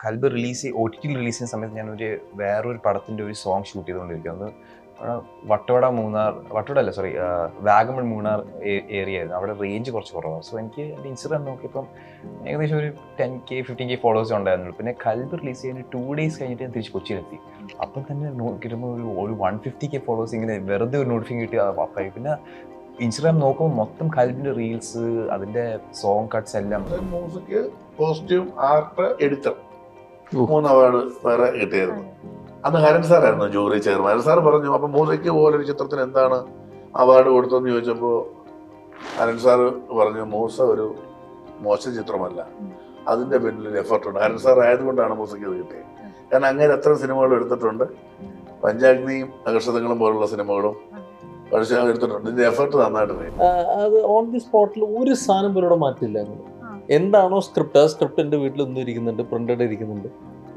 കൽബ് OTT release ചെയ്യുന്ന സമയത്ത് ഞാനൊരു വേറൊരു പടത്തിൻ്റെ ഒരു സോങ് ഷൂട്ട് ചെയ്തുകൊണ്ടിരിക്കുന്നത്. വാഗമൺ മൂന്നാർ ഏരിയ ആയിരുന്നു. അവിടെ റേഞ്ച് കുറച്ച് കുറവാണ്. സോ എനിക്ക് എൻ്റെ ഇൻസ്റ്റാഗ്രാം നോക്കിയപ്പം ഏകദേശം ഒരു 10K 15K ഫോളോവേഴ്സ് ഉണ്ടായിരുന്നുള്ളൂ. പിന്നെ കൽബ് റിലീസ് ചെയ്യുന്ന 2 days കഴിഞ്ഞിട്ട് ഞാൻ തിരിച്ച് കൊച്ചിയിലെത്തി. അപ്പം തന്നെ നോക്കിയിരുമ്പോൾ ഒരു 150K ഫോളോവേഴ്സ് ഇങ്ങനെ വെറുതെ ഒരു നോട്ടിഫിക്കേഷൻ കിട്ടി. അപ്പം പിന്നെ ഇൻസ്റ്റാഗ്രാം നോക്കുമ്പോൾ മൊത്തം കൽബിൻ്റെ റീൽസ്, അതിൻ്റെ സോങ് കട്ട്സ് എല്ലാം. Music, costume, art, editor 3 award വേറെ കിട്ടിയായിരുന്നു. അന്ന് ഹരൻ സാറായിരുന്നു ജൂറി ചെയർമാൻ. ഹരൻ സാർ പറഞ്ഞു, അപ്പം മൂസയ്ക്ക് പോലൊരു ചിത്രത്തിന് എന്താണ് അവാർഡ് കൊടുത്തതെന്ന് ചോദിച്ചപ്പോൾ ഹരൻ സാർ പറഞ്ഞു, മൂസ ഒരു മോശം ചിത്രമല്ല, അതിൻ്റെ പിന്നിൽ എഫർട്ടുണ്ട്. ഹരൻ സാർ ആയതുകൊണ്ടാണ് മൂസയ്ക്ക് ഇത് കിട്ടിയത്. കാരണം അങ്ങനെ എത്ര സിനിമകൾ എടുത്തിട്ടുണ്ട്, പഞ്ചാഗ്നിയും അകർഷതങ്ങളും പോലുള്ള സിനിമകളും എടുത്തിട്ടുണ്ട്. ഇതിന്റെ എഫർട്ട് നന്നായിട്ട് അത് ഓൺ ദി സ്പോട്ടിൽ ഒരു സാധനം പോലും മാറ്റില്ല. എന്താണോ സ്ക്രിപ്റ്റ്, ആ സ്ക്രിപ്റ്റ് എൻ്റെ വീട്ടിൽ ഒന്നും ഇരിക്കുന്നുണ്ട്, പ്രിന്റഡ് ഇരിക്കുന്നുണ്ട്.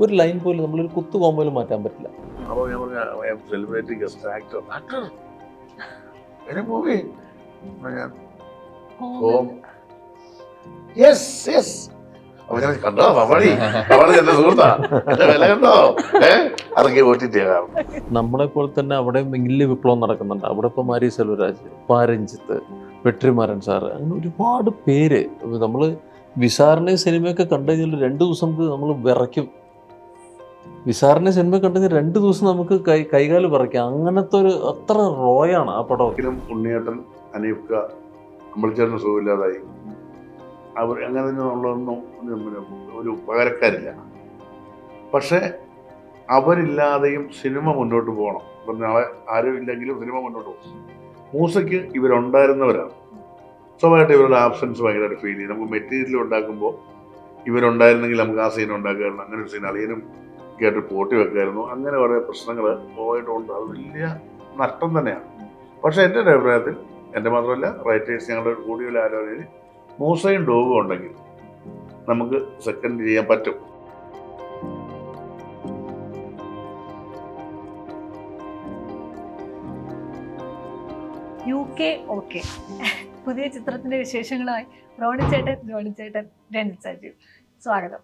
ഒരു ലൈൻ പോലും നമ്മളൊരു കുത്തു കോമ്പോലും മാറ്റാൻ പറ്റില്ല. അപ്പോൾ ഞാൻ പറഞ്ഞു സെലിബ്രിറ്റി ഗസ്റ്റ് ആക്ടർ മൂവി കണ്ടോ എന്റെ സുഹൃത്താ, എന്റെ വില കണ്ടോ, അതൊക്കെ ഓട്ടിട്ടാണ്. നമ്മളെ പോലെ തന്നെ അവിടെ വലിയ വിപ്ലവം നടക്കുന്നുണ്ട്. അവിടെ ഇപ്പോൾ മാരി സെൽവരാജ്, പാരഞ്ജിത്ത്, വെട്രിമാരൻ സാറ്, അങ്ങനെ ഒരുപാട് പേര്. നമ്മൾ വിസാറിനെ സിനിമയൊക്കെ കണ്ടു കഴിഞ്ഞാൽ 2 ദിവസം നമ്മൾ വിറയ്ക്കും. വിസാറിനെ സിനിമ കണ്ടു കഴിഞ്ഞാൽ 2 ദിവസം നമുക്ക് കൈകാല് വിറയ്ക്കാം. അങ്ങനത്തെ ഒരു അത്ര റോയാണ് ആ പടം. ഉണ്ണിയേട്ടൻ, അനീഫ്ക, അമ്പളിച്ചേട്ടന് സുഖമില്ലാതായി. അവർ അങ്ങനെ ഉള്ളതൊന്നും ഒരു പകരക്കാരില്ല. പക്ഷെ അവരില്ലാതെയും സിനിമ മുന്നോട്ട് പോകണം. ഇപ്പം നാളെ ആരും ഇല്ലെങ്കിലും സിനിമ മുന്നോട്ട് പോകും. മൂസയ്ക്ക് ഇവരുണ്ടായിരുന്നവരാണ്. സ്വാഭാവികമായിട്ട് ഇവരുടെ ആബ്സെൻസ് ഭയങ്കരമായിട്ട് ഫീൽ ചെയ്യും. നമുക്ക് മെറ്റീരിയൽ ഉണ്ടാക്കുമ്പോൾ ഇവരുണ്ടായിരുന്നെങ്കിൽ നമുക്ക് ആ സീൻ ഉണ്ടാക്കുമായിരുന്നു, അങ്ങനെ ഒരു സീൻ അളിയനും കേട്ട് പോട്ടി വെക്കായിരുന്നു. അങ്ങനെ കുറേ പ്രശ്നങ്ങൾ പോയിട്ടുണ്ട്. അത് വലിയ നഷ്ടം തന്നെയാണ്. പക്ഷേ എൻ്റെ ഒരു അഭിപ്രായത്തിൽ, എൻ്റെ മാത്രമല്ല റൈറ്റേഴ്സ് ഞങ്ങളുടെ കൂടിയുള്ള ആലോചനയിൽ മൂസയും ഡോഗും ഉണ്ടെങ്കിൽ നമുക്ക് സെക്കൻഡ് ചെയ്യാൻ പറ്റും. UK okay. പുതിയ ചിത്രത്തിന്റെ വിശേഷങ്ങളുമായി റോണി ചേട്ടൻ, രഞ്ജിത്ത് സജീവ്, സ്വാഗതം.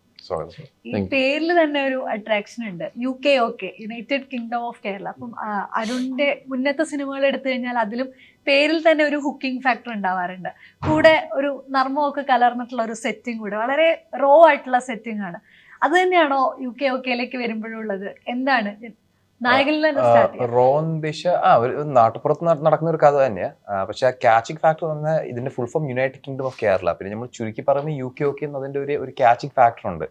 ഈ പേരിൽ തന്നെ ഒരു അട്രാക്ഷൻ ഉണ്ട്, UK okay, United kingdom of Kerala. അപ്പം അരുണിന്റെ മുന്നത്തെ സിനിമകൾ എടുത്തു കഴിഞ്ഞാൽ അതിലും പേരിൽ തന്നെ ഒരു ഹുക്കിംഗ് ഫാക്ടർ ഉണ്ടാവാറുണ്ട്. കൂടെ ഒരു നർമ്മമൊക്കെ കലർന്നിട്ടുള്ള ഒരു സെറ്റിംഗ് കൂടെ, വളരെ റോ ആയിട്ടുള്ള സെറ്റിംഗ് ആണ്. അത് തന്നെയാണോ UK ഓക്കെയിലേക്ക് വരുമ്പോഴുള്ളത്? എന്താണ് റോൺ ദിശ? ഒരു നാട്ടുപുറത്ത് നടക്കുന്ന ഒരു കഥ തന്നെയാണ്. പക്ഷെ ആ ക്യാച്ചിങ് ഫാക്ടർ പറഞ്ഞ ഇതിന്റെ full form United kingdom of Kerala. പിന്നെ നമ്മൾ ചുരുക്കി പറയുമ്പോൾ UK ഓക്കെ എന്നതിന്റെ ഒരു ക്യാച്ചിങ് ഫാക്ടർ ഉണ്ട്.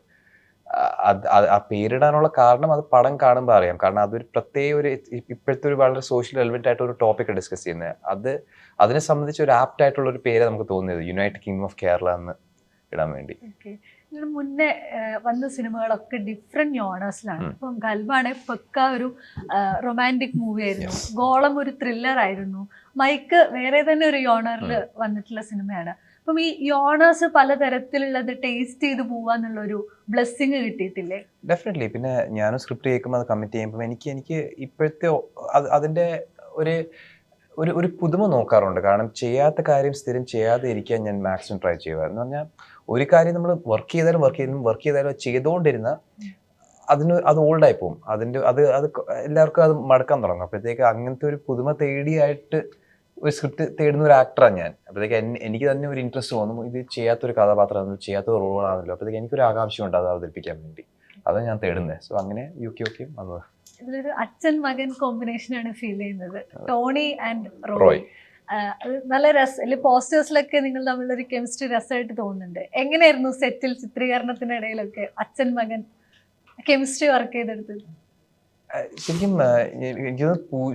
ആ പേരിടാനുള്ള കാരണം അത് പടം കാണുമ്പോൾ അറിയാം. കാരണം അതൊരു പ്രത്യേക ഇപ്പോഴത്തെ ഒരു വളരെ സോഷ്യൽ റെലവെന്റ് ആയിട്ട് ഒരു ടോപ്പിക് ഡിസ്കസ് ചെയ്യുന്നത്. അതിനെ സംബന്ധിച്ച് ഒരു ആപ്റ്റ് ആയിട്ടുള്ള ഒരു പേര് നമുക്ക് തോന്നിയത് യുണൈറ്റഡ് കിങ്ഡം ഓഫ് കേരള എന്ന് ഇടാൻ വേണ്ടി. മുന്നേ വന്ന സിനിമകളൊക്കെ ഡിഫറെന്റ് ജോണേഴ്സിലാണ്. ഇപ്പം ഗൽബാണ് പക്ക ഒരു റൊമാൻറ്റിക് മൂവി ആയിരുന്നു, ഗോളം ഒരു ത്രില്ലർ ആയിരുന്നു, മൈക്ക് വേറെ തന്നെ ഒരു യോണറിൽ വന്നിട്ടുള്ള സിനിമയാണ്. അപ്പം ഈ യോണേഴ്സ് പലതരത്തിലുള്ളത് ടേസ്റ്റ് ചെയ്ത് പോവാന്നുള്ളൊരു ബ്ലെസ്സിങ് കിട്ടിയിട്ടില്ലേ? ഡെഫിനറ്റ്ലി. പിന്നെ ഞാനും സ്ക്രിപ്റ്റ് കേൾക്കുമ്പോൾ അത് കമ്മിറ്റ് ചെയ്യുമ്പോൾ എനിക്ക് ഇപ്പോഴത്തെ അതിൻ്റെ ഒരു പുതുമ നോക്കാറുണ്ട്. കാരണം ചെയ്യാത്ത കാര്യം സ്ഥിരം ചെയ്യാതെ ഇരിക്കാൻ ഞാൻ മാക്സിമം ട്രൈ ചെയ്യുക. എന്ന് പറഞ്ഞാൽ ഒരു കാര്യം നമ്മൾ വർക്ക് ചെയ്താലും ചെയ്തുകൊണ്ടിരുന്ന അത് ഓൾഡായി പോകും. അത് എല്ലാവർക്കും അത് മടക്കാൻ തുടങ്ങും. അപ്പോഴത്തേക്ക് അങ്ങനത്തെ ഒരു പുതുമ തേടിയായിട്ട് ഒരു സ്ക്രിപ്റ്റ് തേടുന്ന ഒരു ആക്ടറാണ് ഞാൻ. അപ്പോഴത്തേക്ക് എനിക്ക് തന്നെ ഒരു ഇൻട്രസ്റ്റ് തോന്നും, ഇത് ചെയ്യാത്തൊരു കഥാപാത്രമാണല്ലോ, ചെയ്യാത്തൊരു റോളാണല്ലോ. അപ്പോഴത്തേക്ക് എനിക്കൊരു ആകാംക്ഷയുണ്ട് അത് അവതരിപ്പിക്കാൻ വേണ്ടി. അതാണ് ഞാൻ തേടുന്നത്. സോ അങ്ങനെ UK ഓക്കെയും വന്നത്. ഇതിലൊരു അച്ഛൻ മകൻ കോമ്പിനേഷൻ ആണ് ഫീൽ ചെയ്യുന്നത്, ടോണി ആൻഡ് റോയ്. അത് നല്ല രസം. പോസ്റ്റേഴ്സിലൊക്കെ നിങ്ങൾ തമ്മിലൊരു കെമിസ്ട്രി രസമായിട്ട് തോന്നുന്നുണ്ട്. എങ്ങനെയായിരുന്നു സെറ്റിൽ ചിത്രീകരണത്തിനിടയിലൊക്കെ അച്ഛൻ മകൻ കെമിസ്ട്രി വർക്ക് ചെയ്തെടുത്തത്? ശരിക്കും എനിക്ക്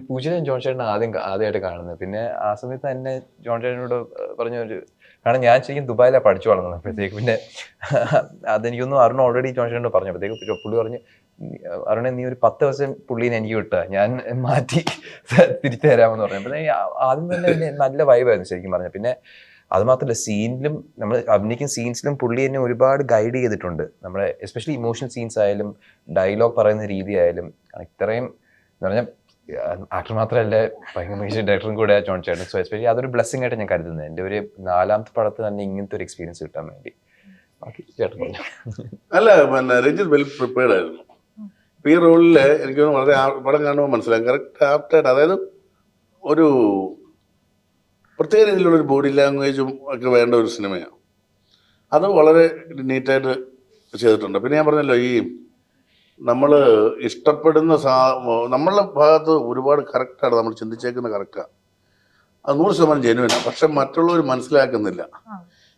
പൂജ ജോൺ ചേട്ടൻ ആദ്യമായിട്ട് കാണുന്നത്. പിന്നെ ആ സമയത്ത് തന്നെ ജോൺ ചേട്ടനോട് പറഞ്ഞൊരു, കാരണം ഞാൻ ശരിക്കും ദുബായിലാണ് പഠിച്ചു വളർന്നത്. അപ്പോഴത്തേക്ക് പിന്നെ അതെനിക്കൊന്നും അരുൺ ഓൾറെഡി ജോൺ ചേട്ടനോട് പറഞ്ഞു. അപ്പോഴത്തേക്ക് പുള്ളി പറഞ്ഞു, അരുണെ നീ ഒരു 10 ദിവസം പുള്ളീനെ എനിക്ക് വിട്ടുക, ഞാൻ മാറ്റി തിരിച്ചു തരാമെന്ന് പറഞ്ഞു. അപ്പോഴത്തേക്ക് ആദ്യം തന്നെ നല്ല വൈബായിരുന്നു ശരിക്കും പറഞ്ഞത്. പിന്നെ അത് മാത്രമല്ല, സീനിലും നമ്മൾ അഭിനയിക്കുന്ന സീൻസിലും പുള്ളി എന്നെ ഒരുപാട് ഗൈഡ് ചെയ്തിട്ടുണ്ട്. നമ്മുടെ എസ്പെഷ്യലി ഇമോഷണൽ സീൻസ് ആയാലും ഡയലോഗ് പറയുന്ന രീതി ആയാലും. ഇത്രയും എന്ന് പറഞ്ഞാൽ ആക്ടർ മാത്രമല്ല, ഭയങ്കര ഡയറക്ടറും കൂടെ ജോൺ ചേട്ടൻ. സോ എസ്പെഷ്യലി അതൊരു ബ്ലെസ്സിംഗ് ആയിട്ട് ഞാൻ കരുതുന്നത്. എൻ്റെ ഒരു 4ാമത്തെ പടത്ത് തന്നെ ഇങ്ങനത്തെ ഒരു എക്സ്പീരിയൻസ് കിട്ടാൻ വേണ്ടി. ബാക്കി ചേട്ടൻ പറഞ്ഞു. അല്ല പിന്നെ രഞ്ജിത്ത് വെൽ പ്രിപ്പയർഡ് ആയിരുന്നു. ഈ റോളിൽ എനിക്ക് വളരെ പടം കാണുമ്പോൾ മനസ്സിലാകും കറക്റ്റ് ആപ്റ്റായിട്ട്, അതായത് ഒരു പ്രത്യേക രീതിയിലുള്ളൊരു ബോഡി ലാംഗ്വേജും ഒക്കെ വേണ്ട ഒരു സിനിമയാണ്. അത് വളരെ നീറ്റായിട്ട് ചെയ്തിട്ടുണ്ട്. പിന്നെ ഞാൻ പറഞ്ഞല്ലോ, ഈ നമ്മൾ ഇഷ്ടപ്പെടുന്ന നമ്മളുടെ ഭാഗത്ത് ഒരുപാട് കറക്റ്റാണ് നമ്മൾ ചിന്തിച്ചേക്കുന്ന കറക്റ്റാണ്, അത് 100% ജെന്യുവനാണ്. പക്ഷെ മറ്റുള്ളവർ മനസ്സിലാക്കുന്നില്ല,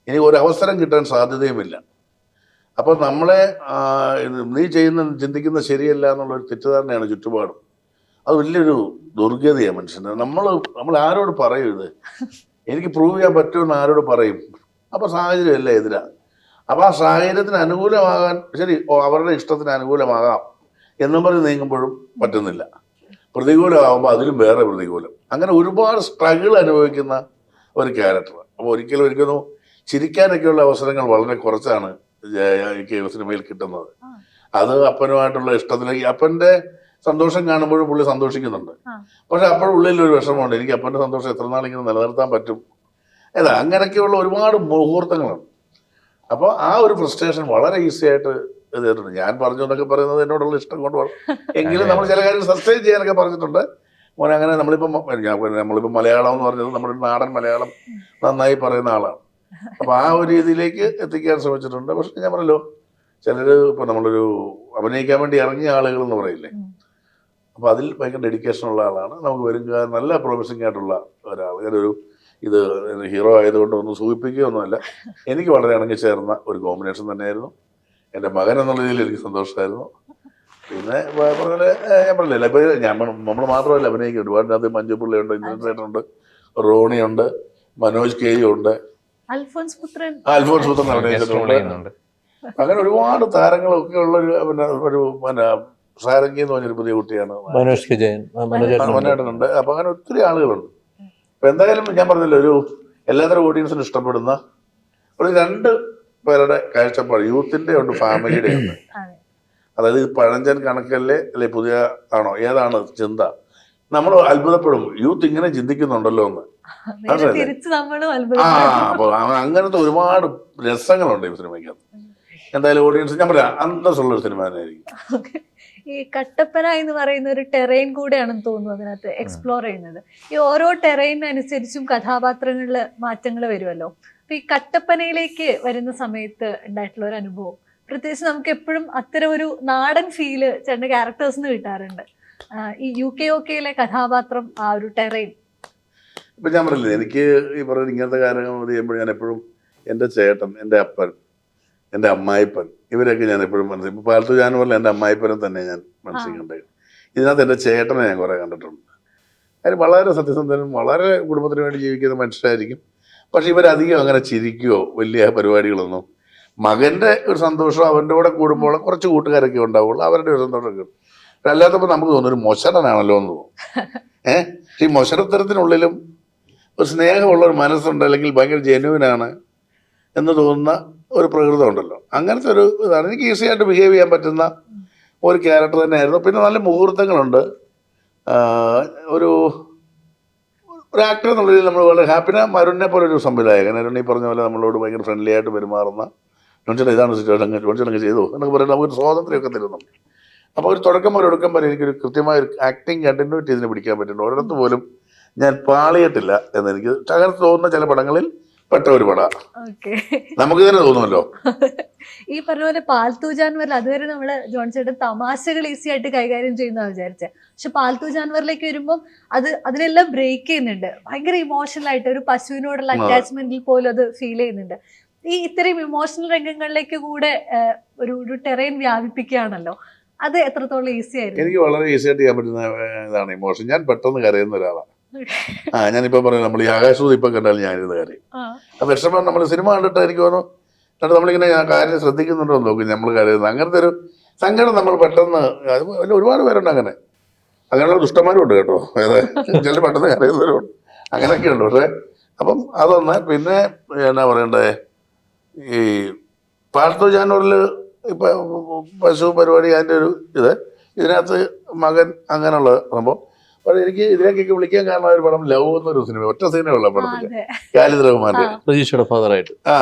ഇനി ഒരു അവസരം കിട്ടാൻ സാധ്യതയുമില്ല. അപ്പോൾ നമ്മളെ നീ ചിന്തിക്കുന്ന ശരിയല്ല എന്നുള്ളൊരു തെറ്റിദ്ധാരണയാണ് ചുറ്റുപാടും. അത് വലിയൊരു ദുർഗതിയാണ് മനുഷ്യന്. നമ്മൾ ആരോട് പറയും ഇത്, എനിക്ക് പ്രൂവ് ചെയ്യാൻ പറ്റുമെന്ന് ആരോട് പറയും? അപ്പോൾ സാഹചര്യമല്ല എതിരാണ്. അപ്പോൾ ആ സാഹചര്യത്തിന് അനുകൂലമാകാൻ, ശരി അവരുടെ ഇഷ്ടത്തിന് അനുകൂലമാകാം എന്നും പറഞ്ഞ് നീങ്ങുമ്പോഴും പറ്റുന്നില്ല. പ്രതികൂലമാകുമ്പോൾ അതിലും വേറെ പ്രതികൂലം. അങ്ങനെ ഒരുപാട് സ്ട്രഗിൾ അനുഭവിക്കുന്ന ഒരു ക്യാരക്ടർ. അപ്പോൾ ഒരിക്കലും ചിരിക്കാനൊക്കെയുള്ള അവസരങ്ങൾ വളരെ കുറച്ചാണ് എനിക്ക് സിനിമയിൽ കിട്ടുന്നത്. അത് അപ്പനുമായിട്ടുള്ള ഇഷ്ടത്തിലേക്ക്, അപ്പൻ്റെ സന്തോഷം കാണുമ്പോഴും പുള്ളി സന്തോഷിക്കുന്നുണ്ട്. പക്ഷെ അപ്പോഴും ഉള്ളിലൊരു വിഷമമുണ്ട്, എനിക്ക് അപ്പൻ്റെ സന്തോഷം എത്ര നാളിങ്ങനെ നിലനിർത്താൻ പറ്റും അങ്ങനെയൊക്കെയുള്ള ഒരുപാട് മുഹൂർത്തങ്ങളുണ്ട്. അപ്പോൾ ആ ഒരു ഫ്രസ്ട്രേഷൻ വളരെ ഈസി ആയിട്ട് ചെയ്തിട്ടുണ്ട്. ഞാൻ പറഞ്ഞു എന്നൊക്കെ പറയുന്നത് എന്നോടുള്ള ഇഷ്ടം കൊണ്ട് എങ്കിലും നമ്മൾ ചില കാര്യങ്ങൾ സസ്റ്റെയിൻ ചെയ്യാനൊക്കെ പറഞ്ഞിട്ടുണ്ട്. മോനെ അങ്ങനെ നമ്മളിപ്പോൾ മലയാളം എന്ന് പറഞ്ഞത് നമ്മുടെ നാടൻ മലയാളം നന്നായി പറയുന്ന ആളാണ്. അപ്പോൾ ആ ഒരു രീതിയിലേക്ക് എത്തിക്കാൻ ശ്രമിച്ചിട്ടുണ്ട്. പക്ഷെ ഞാൻ പറഞ്ഞല്ലോ, ചിലർ ഇപ്പോൾ നമ്മളൊരു അഭിനയിക്കാൻ വേണ്ടി ഇറങ്ങിയ ആളുകൾ എന്ന് പറയില്ലേ, അപ്പോൾ അതിൽ ഭയങ്കര ഡെഡിക്കേഷൻ ഉള്ള ആളാണ്. നമുക്ക് വരും നല്ല പ്രോമിസിംഗ് ആയിട്ടുള്ള ഒരാൾ. ഇത് ഹീറോ ആയതുകൊണ്ട് ഒന്നും സൂചിപ്പിക്കുകയൊന്നുമല്ല, എനിക്ക് വളരെ ഇണങ്ങി ചേർന്ന ഒരു കോമ്പിനേഷൻ തന്നെയായിരുന്നു. എൻ്റെ മകൻ എന്നുള്ള രീതിയിൽ എനിക്ക് സന്തോഷമായിരുന്നു. പിന്നെ പറഞ്ഞ ഞാൻ പറഞ്ഞില്ല, ഇപ്പോൾ നമ്മൾ മാത്രമല്ല അഭിനയിക്കും, ഒരുപാട് അത് മഞ്ജുപിള്ളയുണ്ട്, ഇന്ദ്രൻസേട്ടനുണ്ട്, റോണിയുണ്ട്, മനോജ് കെ ഉണ്ട്, അൽഫോൻസ് പുത്രൻ അഭിനയിച്ചിട്ടുണ്ട്. അങ്ങനെ ഒരുപാട് താരങ്ങളൊക്കെ ഉള്ള ഒരു സാരംഗി എന്ന് പറഞ്ഞൊരു പുതിയ കുട്ടിയാണ്, മനോജേട്ടനുണ്ട്. അപ്പൊ അങ്ങനെ ഒത്തിരി ആളുകളുണ്ട്. അപ്പൊ എന്തായാലും ഞാൻ പറഞ്ഞല്ലോ, എല്ലാത്തരം ഓഡിയൻസിനും ഇഷ്ടപ്പെടുന്ന ഒരു 2 പേരുടെ കാഴ്ചപ്പാട്, യൂത്തിന്റെ ഉണ്ട്, ഫാമിലിയുടെ ഉണ്ട്. അതായത് പഴഞ്ചൻ കണക്കല്ലേ അല്ലെ പുതിയ ആണോ ഏതാണ് ചിന്ത, നമ്മൾ അത്ഭുതപ്പെടും യൂത്ത് ഇങ്ങനെ ചിന്തിക്കുന്നുണ്ടല്ലോ എന്ന്. അപ്പൊ അങ്ങനത്തെ ഒരുപാട് രസങ്ങളുണ്ട് ഈ സിനിമയ്ക്കകത്ത്. എന്തായാലും ഓഡിയൻസ് ഞാൻ പറയാം അന്തസ്സുള്ള ഒരു സിനിമ തന്നെയായിരിക്കും. ഈ കട്ടപ്പന എന്ന് പറയുന്ന ഒരു ടെറൈൻ കൂടെയാണെന്ന് തോന്നുന്നു അതിനകത്ത് എക്സ്പ്ലോർ ചെയ്യുന്നത്. ഈ ഓരോ ടെറൈനനുസരിച്ചും കഥാപാത്രങ്ങളിൽ മാറ്റങ്ങൾ വരുമല്ലോ. അപ്പൊ ഈ കട്ടപ്പനയിലേക്ക് വരുന്ന സമയത്ത് ഉണ്ടായിട്ടുള്ള ഒരു അനുഭവം, പ്രത്യേകിച്ച് നമുക്ക് എപ്പോഴും അത്തരം ഒരു നാടൻ ഫീല് ചേട്ടൻ്റെ ക്യാരക്ടേഴ്സിന് കിട്ടാറുണ്ട്. ഈ UK കഥാപാത്രം, ആ ഒരു ടെറൈൻ. ഇപ്പൊ ഞാൻ പറഞ്ഞില്ലേ, എനിക്ക് ഈ പറയുന്ന ഇങ്ങനത്തെ കാര്യങ്ങൾ ചെയ്യുമ്പോൾ ഞാൻ എപ്പോഴും എൻ്റെ ചേട്ടൻ, എൻ്റെ അപ്പൻ, എൻ്റെ അമ്മായിപ്പൻ, ഇവരൊക്കെ ഞാൻ എപ്പോഴും മനസ്സിലാക്കും. ഇപ്പോൾ പാലത്തു ഞാൻ പറഞ്ഞ എൻ്റെ അമ്മായിപ്പനെ തന്നെ ഞാൻ മനസ്സിലാക്കണ്ടേ. ഇതിനകത്ത് എൻ്റെ ചേട്ടനെ ഞാൻ കുറേ കണ്ടിട്ടുണ്ട്. അതിന് വളരെ സത്യസന്ധനും വളരെ കുടുംബത്തിന് വേണ്ടി ജീവിക്കുന്ന മനുഷ്യരായിരിക്കും. പക്ഷെ ഇവരധികം അങ്ങനെ ചിരിക്കുകയോ വലിയ പരിപാടികളൊന്നും, മകൻ്റെ ഒരു സന്തോഷം അവൻ്റെ കൂടെ കൂടുമ്പോൾ കുറച്ച് കൂട്ടുകാരൊക്കെ ഉണ്ടാവുള്ളൂ, അവരുടെ ഒരു സന്തോഷമൊക്കെ ഉണ്ട്. അല്ലാത്തപ്പോൾ നമുക്ക് തോന്നുന്നു ഒരു മൊശടനാണല്ലോ എന്ന് തോന്നും. പക്ഷെ ഈ മൊശടത്തരത്തിനുള്ളിലും ഒരു സ്നേഹമുള്ള ഒരു മനസ്സുണ്ട്, അല്ലെങ്കിൽ ഭയങ്കര ജെന്യുവനാണ് എന്ന് തോന്നുന്ന ഒരു പ്രകൃതം ഉണ്ടല്ലോ. അങ്ങനത്തെ ഒരു ഇതാണ്. എനിക്ക് ഈസി ആയിട്ട് ബിഹേവ് ചെയ്യാൻ പറ്റുന്ന ഒരു ക്യാരക്ടർ തന്നെയായിരുന്നു. പിന്നെ നല്ല മുഹൂർത്തങ്ങളുണ്ട്. ഒരു ആക്ടർ എന്നുള്ള രീതിയിൽ നമ്മൾ വളരെ ഹാപ്പിനെ, മരുണിനെ പോലെ ഒരു സംവിധായകൻ, അരുൺ ഈ പറഞ്ഞ പോലെ നമ്മളോട് ഭയങ്കര ഫ്രണ്ട്ലി ആയിട്ട് പെരുമാറുന്ന, ഇതാണ് സിറ്റുവേഷൻ, അങ്ങ് ചെയ്തു എന്നൊക്കെ പറയുന്നത് നമുക്കൊരു സ്വാതന്ത്ര്യമൊക്കെ തരുന്നു. അപ്പോൾ ഒരു തുടക്കം മുതൽ ഒടുക്കം വരെ എനിക്കൊരു കൃത്യമായ ഒരു ആക്ടിങ് കണ്ടിന്യൂറ്റി ഇതിന് പിടിക്കാൻ പറ്റുന്നുണ്ട്. ഒരിടത്ത് പോലും ഞാൻ പാളിയിട്ടില്ല എന്നെനിക്ക് തകർത്ത് തോന്നുന്ന ചില പടങ്ങളിൽ പെട്ട ഒരു പട നമുക്ക് തന്നെ തോന്നുമല്ലോ. ഈ പറഞ്ഞ പോലെ പാൽത്തു ജാൻവറിൽ അതുവരെ നമ്മള് ജോൺ ചേട്ടൻ തമാശകൾ ഈസി ആയിട്ട് കൈകാര്യം ചെയ്യുന്ന വിചാരിച്ചത്. പക്ഷെ പാൽത്തു ജാൻവറിലേക്ക് വരുമ്പോൾ അതിനെല്ലാം ബ്രേക്ക് ചെയ്യുന്നുണ്ട്. ഭയങ്കര ഇമോഷണൽ ആയിട്ട് ഒരു പശുവിനോടുള്ള അറ്റാച്ച്മെന്റിൽ പോലും അത് ഫീൽ ചെയ്യുന്നുണ്ട്. ഈ ഇത്രയും ഇമോഷണൽ രംഗങ്ങളിലേക്ക് കൂടെ ഒരു ടെറൈൻ വ്യാപിപ്പിക്കുകയാണല്ലോ, അത് എത്രത്തോളം ഈസി ആയിരുന്നു? എനിക്ക് വളരെ ഈസി ആയിട്ട് ചെയ്യാൻ പറ്റുന്ന ഇതാണ് ഇമോഷൻ. ഞാൻ പെട്ടെന്ന് കരയുന്ന ഒരാളാണ്. ഞാനിപ്പോ പറഞ്ഞു, നമ്മൾ ഈ ആകാശദൂത് ഇപ്പൊ കണ്ടാലും ഞാനിരുന്ന് കരയും. ആ വിഷമം നമ്മൾ സിനിമ കണ്ടിട്ട് എനിക്ക് തോന്നുന്നു, എന്നിട്ട് നമ്മളിങ്ങനെ കാര്യം ശ്രദ്ധിക്കുന്നുണ്ടോ എന്ന് നോക്കും, നമ്മൾ കരയുന്നത്. അങ്ങനത്തെ ഒരു സങ്കടം നമ്മൾ പെട്ടെന്ന്, അത് ഒരുപാട് പേരുണ്ട് അങ്ങനെയുള്ള ദുഷ്ടന്മാരും ഉണ്ട് കേട്ടോ. ചില പെട്ടെന്ന് കരയുന്നവരുണ്ട്, അങ്ങനെയൊക്കെ ഉണ്ട്. പക്ഷെ അപ്പം അതൊന്ന്. പിന്നെ എന്നാ പറയണ്ടേ, ഈ പാൽത്തു ജാൻവറിൽ ഇപ്പൊ പശു പരിപാടി അതിൻ്റെ ഒരു ഇതിനകത്ത് മകൻ അങ്ങനെയുള്ള സംഭവം. അപ്പോൾ എനിക്ക് ഇതിലേക്കൊക്കെ വിളിക്കാൻ കാരണം ഒരു പടം ലവ് എന്നൊരു സിനിമ, ഒറ്റ സീനേ ഉള്ള പടത്തിൽ, അതെ. ഖാലിദ് റഹ്മാന്റെ. പ്രതീക്ഷയുടെ ഫാദറായിട്ട്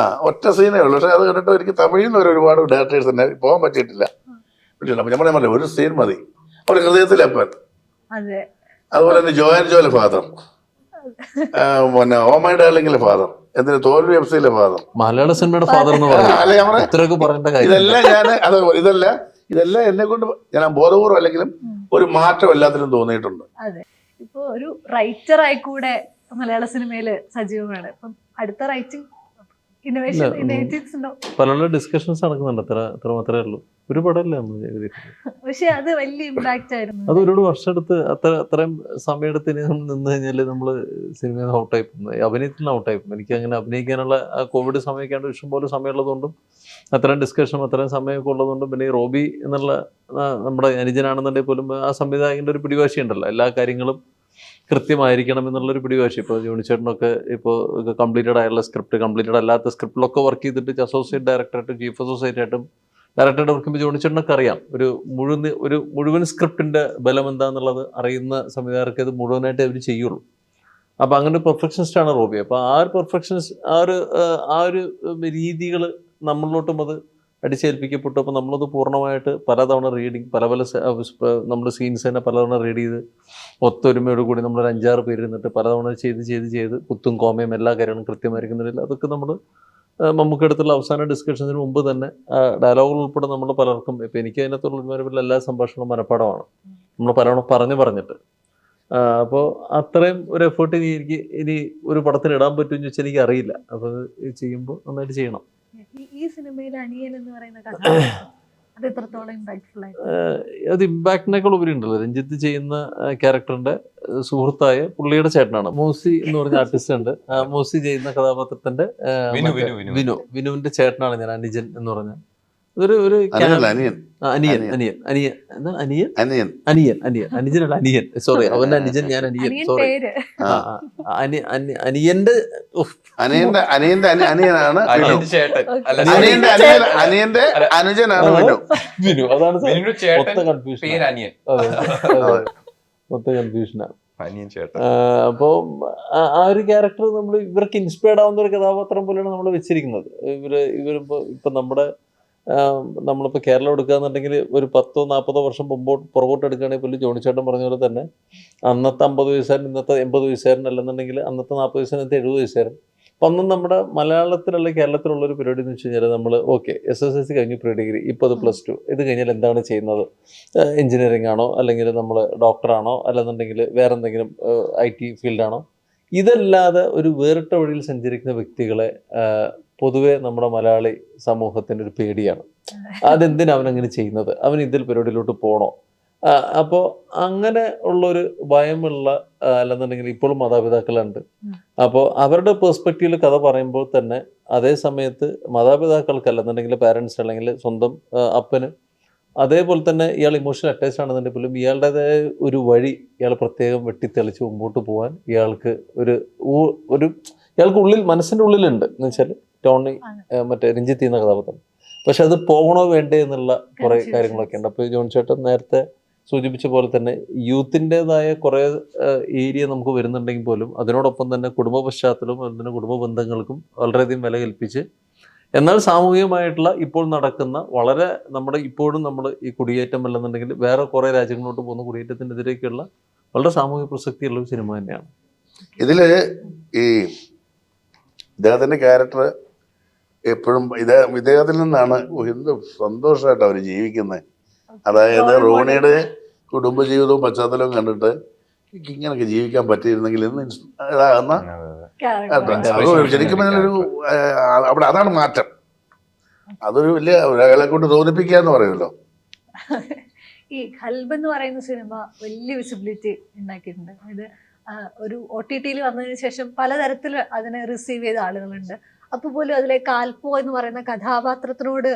ഒറ്റ സീനേ ഉള്ളൂ. പക്ഷെ അത് കണ്ടിട്ട് എനിക്ക് തമിഴിൽ നിന്ന് ഒരുപാട് ഡയറക്ടേഴ്സ് തന്നെ പോകാൻ പറ്റിയിട്ടില്ല. അപ്പോൾ നമ്മളെ പറഞ്ഞ ഒരു സീൻ മതി. അവിടെ ഹൃദയത്തിലപ്പൻ, അതെ. അതുപോലെ തന്നെ ജോയൻ ജോയിലെ ഫാദർ, പിന്നെ ഓ മൈ ഡാർലിംഗിലെ ഫാദർ, എന്തിന് തോൽവി എഫ്സിയിലെ ഫാദർ, മലയാള സിനിമയുടെ ഫാദർ എന്ന് പറയുന്നത് ഇത്രയൊക്കെ പറയേണ്ട കാര്യം. ഇതെല്ലാം ഞാൻ അത് ഇതെല്ലാം എന്നെ കൊണ്ട് ഞാൻ ബോധപൂർവ്വം അല്ലെങ്കിലും ഒരു മാറ്റം എല്ലാത്തിനും തോന്നിയിട്ടുണ്ട്. അതെ. ഇപ്പൊ ഒരു റൈറ്റർ ആയി കൂടെ മലയാള സിനിമയില് സജീവമാണ്. അപ്പം അടുത്ത റൈറ്റിംഗ് ഇന്നോവേറ്റീവ്സ് ഉണ്ടോ? പല ഡിസ്കഷൻസ് നടക്കുന്നുണ്ട്. അത്ര മാത്രമേ ഉള്ളൂ. ഒരു പടമല്ലേ നമ്മൾ ചെയ്തിരിക്കുന്നത്. പക്ഷെ അത് വലിയ ഇമ്പാക്റ്റ് ആയിരുന്നു. അത് ഒരുപാട് വർഷം എടുത്ത് അത്രയും സമയമെടുത്ത് നിന്ന് കഴിഞ്ഞാല് നമ്മള് സിനിമയിൽ നിന്ന് ഔട്ടായി പോകുന്നത്, അഭിനയത്തിൽ നിന്ന് ഔട്ടായി പോകും. എനിക്ക് അങ്ങനെ അഭിനയിക്കാനുള്ള ആ കോവിഡ് സമയമൊക്കെയാണ്ട് ഇഷ്ടംപോലെ സമയമുള്ളതുകൊണ്ടും അത്രയും ഡിസ്കഷനും അത്രയും സമയമൊക്കെ ഉള്ളതുകൊണ്ടും പിന്നെ ഈ റോബി എന്നുള്ള നമ്മുടെ അനുജനാണെന്നുണ്ടെങ്കിൽ പോലും ആ സംവിധായകന്റെ ഒരു പിടിവാശി ഉണ്ടല്ലോ, എല്ലാ കാര്യങ്ങളും കൃത്യമായിരിക്കണം എന്നുള്ളൊരു പിടിവാശി. ഇപ്പോൾ ജോണിച്ചേട്ടനൊക്കെ ഇപ്പോൾ കംപ്ലീറ്റഡ് ആയുള്ള സ്ക്രിപ്റ്റ്, കംപ്ലീറ്റഡ് അല്ലാത്ത സ്ക്രിപ്റ്റിലൊക്കെ വർക്ക് ചെയ്തിട്ട് അസോസിയേറ്റ് ഡയറക്ടറായിട്ടും ചീഫ് അസോസിയേറ്റ് ആയിട്ടും ഡയറക്ടറായിട്ട് വർക്ക് ചെയ്യുമ്പോൾ ജോണിച്ചേട്ടനൊക്കെ അറിയാം ഒരു മുഴുവൻ സ്ക്രിപ്റ്റിന്റെ ബലം എന്താണെന്നുള്ളത് അറിയുന്ന സംവിധായകർക്ക് ഇത് മുഴുവനായിട്ട് അവർ ചെയ്യുള്ളൂ. അപ്പം അങ്ങനെ ഒരു പെർഫെക്ഷനിസ്റ്റാണ് റോബി. അപ്പോൾ ആ ഒരു പെർഫെക്ഷനിസ്റ്റ് ആ ഒരു രീതികൾ നമ്മളിലോട്ടും അത് അടിച്ചേൽപ്പിക്കപ്പെട്ടു. അപ്പോൾ നമ്മളത് പൂർണ്ണമായിട്ട് പലതവണ റീഡിങ്, പല നമ്മുടെ സീൻസ് തന്നെ പലതവണ റീഡ് ചെയ്ത് ഒത്തൊരുമയോട് കൂടി നമ്മളൊരു 5-6 പേര് ഇരുന്നിട്ട് പലതവണ ചെയ്ത് കുത്തും കോമയും എല്ലാ കാര്യങ്ങളും കൃത്യമായിരിക്കുന്നില്ല. അതൊക്കെ നമ്മൾ നമുക്കടുത്തുള്ള അവസാന ഡിസ്കഷൻസിന് മുമ്പ് തന്നെ ഡയലോഗുകൾ ഉൾപ്പെടെ നമ്മൾ പലർക്കും, ഇപ്പം എനിക്ക് അതിനകത്തുള്ള എല്ലാ സംഭാഷണവും മനഃപ്പാടമാണ്, നമ്മൾ പലവണ പറഞ്ഞിട്ട്. അപ്പോൾ അത്രയും ഒരു എഫേർട്ട് എനിക്ക് ഇനി ഒരു പടത്തിന് ഇടാൻ പറ്റുമെന്ന് ചോദിച്ചാൽ എനിക്ക് അറിയില്ല. അപ്പോൾ ചെയ്യുമ്പോൾ നന്നായിട്ട് ചെയ്യണം. ഈ സിനിമയിൽ അനിയൻ എന്ന് പറയുന്ന കഥ അത് എത്രത്തോളം ഇമ്പാക്ട്ഫുൾ ആയി? അത് ഇമ്പാക്റ്റിനേക്കാൾ ഉപരി ഉണ്ടല്ലോ. രഞ്ജിത്ത് ചെയ്യുന്ന ക്യാരക്ടറിന്റെ സുഹൃത്തായ പുള്ളിയുടെ ചേട്ടനാണ് മോസി എന്ന് പറഞ്ഞ ആർട്ടിസ്റ്റ് ഉണ്ട്. മോസി ചെയ്യുന്ന കഥാപാത്രത്തിന്റെ വിനുവിന്റെ ചേട്ടനാണ് ഞാൻ, അനുജൻ എന്ന് പറഞ്ഞ അതൊരു അനുജൻ. സോറി, അവന്റെ അനുജൻ, ഞാൻ അനിയൻ. സോറി, അനിയന്റെ അനിയനാണ് അനിയന്റെ അനുജനാണ് വിനു. അതാണ് മൊത്ത കൺഫ്യൂഷനാണ്. അപ്പോ ആ ഒരു ക്യാരക്ടർ നമ്മൾ ഇവർക്ക് ഇൻസ്പയർഡ് ആവുന്ന ഒരു കഥാപാത്രം പോലെയാണ് നമ്മൾ വെച്ചിരിക്കുന്നത്. ഇപ്പൊ നമ്മളിപ്പോൾ കേരളം എടുക്കുകയെന്നുണ്ടെങ്കിൽ ഒരു 10-40 വർഷം പുറകോട്ട് എടുക്കുകയാണെങ്കിൽ പോലും ജോണിച്ചേട്ടൻ പറഞ്ഞ പോലെ തന്നെ അന്നത്തെ 50 വയസ്സുകാരൻ ഇന്നത്തെ 80 വയസ്സുകാരൻ, അല്ലെന്നുണ്ടെങ്കിൽ അന്നത്തെ 40 വയസ്സുകാരൻ ഇന്നത്തെ 70 വയസ്സുകാരൻ. അപ്പം അന്നും നമ്മുടെ മലയാളത്തിലുള്ള കേരളത്തിലുള്ള ഒരു പരിപാടി എന്ന് വെച്ച് കഴിഞ്ഞാൽ നമ്മൾ SSLC കഴിഞ്ഞു പ്രീ ഡിഗ്രി, ഇപ്പോൾ അത് +2, ഇത് കഴിഞ്ഞാൽ എന്താണ് ചെയ്യുന്നത്? എഞ്ചിനീയറിംഗ് ആണോ, അല്ലെങ്കിൽ നമ്മൾ ഡോക്ടറാണോ, അല്ലെന്നുണ്ടെങ്കിൽ വേറെ എന്തെങ്കിലും IT ഫീൽഡാണോ? ഇതല്ലാതെ ഒരു വേറിട്ട വഴിയിൽ സഞ്ചരിക്കുന്ന വ്യക്തികളെ പൊതുവെ നമ്മുടെ മലയാളി സമൂഹത്തിന് ഒരു പേടിയാണ്. അതെന്തിനാ അവനങ്ങനെ ചെയ്യുന്നത്? അവൻ ഇതിൽ പരിപാടിയിലോട്ട് പോകണോ? അപ്പോൾ അങ്ങനെ ഉള്ളൊരു ഭയമുള്ള, അല്ലെന്നുണ്ടെങ്കിൽ ഇപ്പോഴും മാതാപിതാക്കളുണ്ട്. അപ്പോൾ അവരുടെ പെർസ്പെക്റ്റീവിൽ കഥ പറയുമ്പോൾ തന്നെ അതേ സമയത്ത് മാതാപിതാക്കൾക്ക്, അല്ലെന്നുണ്ടെങ്കിൽ പാരൻസ്, അല്ലെങ്കിൽ സ്വന്തം അപ്പന് അതേപോലെ തന്നെ ഇയാൾ ഇമോഷണൽ അറ്റാച്ച് ആണെന്നുണ്ടെങ്കിൽ പോലും ഇയാളുടേതായ ഒരു വഴി ഇയാൾ പ്രത്യേകം വെട്ടിത്തെളിച്ച് മുമ്പോട്ട് പോകാൻ ഇയാൾക്ക് ഇയാൾക്ക് മനസ്സിൻ്റെ ഉള്ളിലുണ്ട്. എന്ന് വെച്ചാൽ ടോണി മറ്റേ രഞ്ജിത്ത് ചെയ്യുന്ന കഥാപാത്രം, പക്ഷെ അത് പോകണോ വേണ്ടേ എന്നുള്ള കുറെ കാര്യങ്ങളൊക്കെ ഉണ്ട്. അപ്പോൾ ജോൺ ചേട്ടൻ നേരത്തെ സൂചിപ്പിച്ച പോലെ തന്നെ യൂത്തിൻ്റെതായ കുറേ ഏരിയ നമുക്ക് വരുന്നുണ്ടെങ്കിൽ പോലും അതിനോടൊപ്പം തന്നെ കുടുംബ പശ്ചാത്തലവും അതിന് കുടുംബ ബന്ധങ്ങൾക്കും വളരെയധികം വില കൽപ്പിച്ച്, എന്നാൽ സാമൂഹികമായിട്ടുള്ള ഇപ്പോൾ നടക്കുന്ന വളരെ ഇപ്പോഴും നമ്മൾ ഈ കുടിയേറ്റം അല്ലെന്നുണ്ടെങ്കിൽ വേറെ കുറേ രാജ്യങ്ങളിലോട്ട് പോകുന്ന കുടിയേറ്റത്തിനെതിരേക്കുള്ള വളരെ സാമൂഹിക പ്രസക്തിയുള്ള ഒരു സിനിമ തന്നെയാണ്. ഇതില് ഈ ഇദ്ദേഹത്തിന്റെ ക്യാരക്ടർ എപ്പോഴും ഇദ്ദേഹത്തിൽ നിന്നാണ് എന്ത് സന്തോഷമായിട്ട് അവർ ജീവിക്കുന്നത്. അതായത് റോണിയുടെ കുടുംബജീവിതവും പശ്ചാത്തലവും കണ്ടിട്ട് ഇങ്ങനെയൊക്കെ ജീവിക്കാൻ പറ്റിയിരുന്നെങ്കിൽ എന്ന് ഇതാകുന്ന ശരിക്കും അതിനൊരു അവിടെ അതാണ് മാറ്റം. അതൊരു വലിയ ഒരാളെ കൊണ്ട് തോന്നിപ്പിക്കുക എന്ന് പറയുമല്ലോ. ഈ ഖൽബ് എന്ന് പറയുന്ന സിനിമ വലിയ വിസിബിലിറ്റി ഉണ്ടാക്കിയിട്ടുണ്ട്. അതായത് ഒരു OTT-യിൽ വന്നതിന് ശേഷം പലതരത്തിൽ അതിനെ റിസീവ് ചെയ്ത ആളുകളുണ്ട്. അപ്പോൾ പോലും അതിലെ കാൽപ്പോ എന്ന് പറയുന്ന കഥാപാത്രത്തിനോട്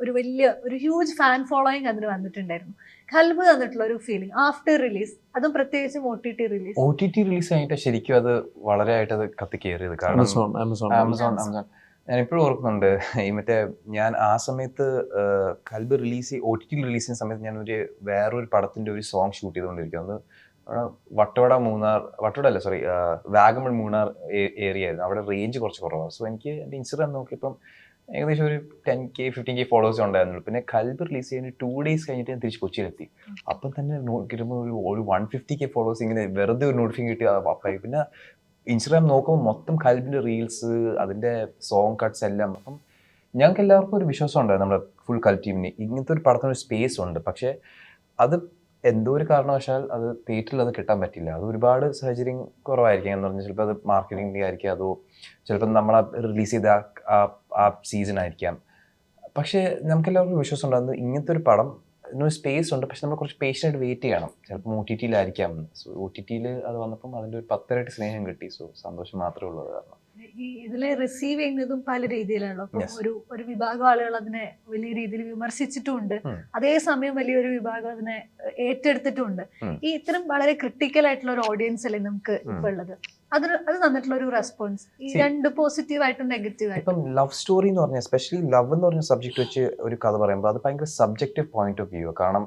ഒരു ഹ്യൂജ് ഫാൻ ഫോളോയിങ് അതിന് വന്നിട്ടുണ്ടായിരുന്നു. ഖൽബ് തന്നിട്ടുള്ള ഒരു ഫീലിംഗ് ആഫ്റ്റർ റിലീസ്, അതും പ്രത്യേകിച്ചും OTT റിലീസ് കഴിഞ്ഞിട്ട് ശരിക്കും അത് വളരെ ആയിട്ട് അത് കത്തിക്കേറിയത്. കാരണം ആമസോൺ ഞാനിപ്പോഴും ഓർക്കുന്നുണ്ട്. ഞാൻ ആ സമയത്ത് ഖൽബ് OTT റിലീസ് ചെയ്യുന്ന സമയത്ത് ഞാൻ വേറൊരു പടത്തിന്റെ ഒരു സോങ് ഷൂട്ട് ചെയ്തുകൊണ്ടിരിക്കുന്നത്. വട്ടവട മൂന്നാർ, വട്ടവട അല്ല സോറി, വാഗമൺ മൂന്നാർ ഏരിയ ആയിരുന്നു. അവിടെ റേഞ്ച് കുറച്ച് കുറവാണ്. സോ എനിക്ക് എൻ്റെ ഇൻസ്റ്റഗ്രാം നോക്കിയപ്പം ഏകദേശം ഒരു 10K 15K ഫോളോവേഴ്സ് ഉണ്ടായിരുന്നുള്ളൂ. പിന്നെ കൽബ് റിലീസ് ചെയ്യുന്ന 2 days കഴിഞ്ഞിട്ട് ഞാൻ തിരിച്ച് കൊച്ചിയിലെത്തി. അപ്പം തന്നെ നോക്കിയിരുമ്പോൾ ഒരു 150K ഫോളോവേഴ്സ് ഇങ്ങനെ വെറുതെ ഒരു നോട്ടിഫിക്കേഷൻ കിട്ടി അപ്പായി. പിന്നെ ഇൻസ്റ്റഗ്രാം നോക്കുമ്പോൾ മൊത്തം കൽബിൻ്റെ റീൽസ്, അതിൻ്റെ സോങ് കട്ട്സ് എല്ലാം. അപ്പം ഞങ്ങൾക്ക് എല്ലാവർക്കും ഒരു വിശ്വാസം ഉണ്ടായിരുന്നു നമ്മുടെ ഫുൾ കൽ ടീമിന് ഇങ്ങനത്തെ ഒരു പടത്തിനൊരു സ്പേസ് ഉണ്ട്. പക്ഷേ അത് എന്തോ ഒരു കാരണവശാൽ അത് തിയേറ്ററിൽ അത് കിട്ടാൻ പറ്റില്ല. അത് ഒരുപാട് സാഹചര്യം കുറവായിരിക്കും എന്ന് പറഞ്ഞാൽ ചിലപ്പോൾ അത് മാർക്കറ്റിംഗ് ആയിരിക്കാം, അതോ ചിലപ്പോൾ നമ്മൾ റിലീസ് ചെയ്ത ആ സീസൺ ആയിരിക്കാം. പക്ഷേ നമുക്കെല്ലാവർക്കും വിശ്വാസം ഉണ്ടാകുന്നത് ഇങ്ങനത്തെ ഒരു പടം ഇതിനൊരു സ്പേസ് ഉണ്ട്. പക്ഷെ നമ്മൾ കുറച്ച് പേഷ്യൻ്റായിട്ട് വെയിറ്റ് ചെയ്യണം. ചിലപ്പോൾ OTT-യിലായിരിക്കാം. സോ OTT-യിൽ അത് വന്നപ്പം അതിൻ്റെ ഒരു 10 ഇരട്ടി സ്നേഹം കിട്ടി. സോ സന്തോഷം മാത്രമേ ഉള്ളൂ. കാരണം ഇതിലെ റിസീവ് ചെയ്യുന്നതും പല രീതിയിലാണല്ലോ. അപ്പം ഒരു വിഭാഗം ആളുകൾ അതിനെ വലിയ രീതിയിൽ വിമർശിച്ചിട്ടുമുണ്ട്, അതേസമയം വലിയൊരു വിഭാഗം അതിനെ ഏറ്റെടുത്തിട്ടുമുണ്ട്. ഈ ഇത്തരം വളരെ ക്രിട്ടിക്കൽ ആയിട്ടുള്ള ഒരു ഓഡിയൻസ് അല്ലേ നമുക്ക് ഇപ്പൊ ഉള്ളത്. അത് തന്നിട്ടുള്ള ഒരു റെസ്പോൺസ് ഈ രണ്ട് പോസിറ്റീവ് ആയിട്ടും നെഗറ്റീവ് ആയിട്ടും. ഇപ്പം ലവ് സ്റ്റോറി എന്ന് പറഞ്ഞാൽ, എസ്പെഷ്യലി ലവ് എന്ന് പറഞ്ഞ സബ്ജക്ട് വെച്ച് ഒരു കഥ പറയുമ്പോൾ അത് ഭയങ്കര സബ്ജക്റ്റീവ് പോയിന്റ് ഓഫ് വ്യൂ. കാരണം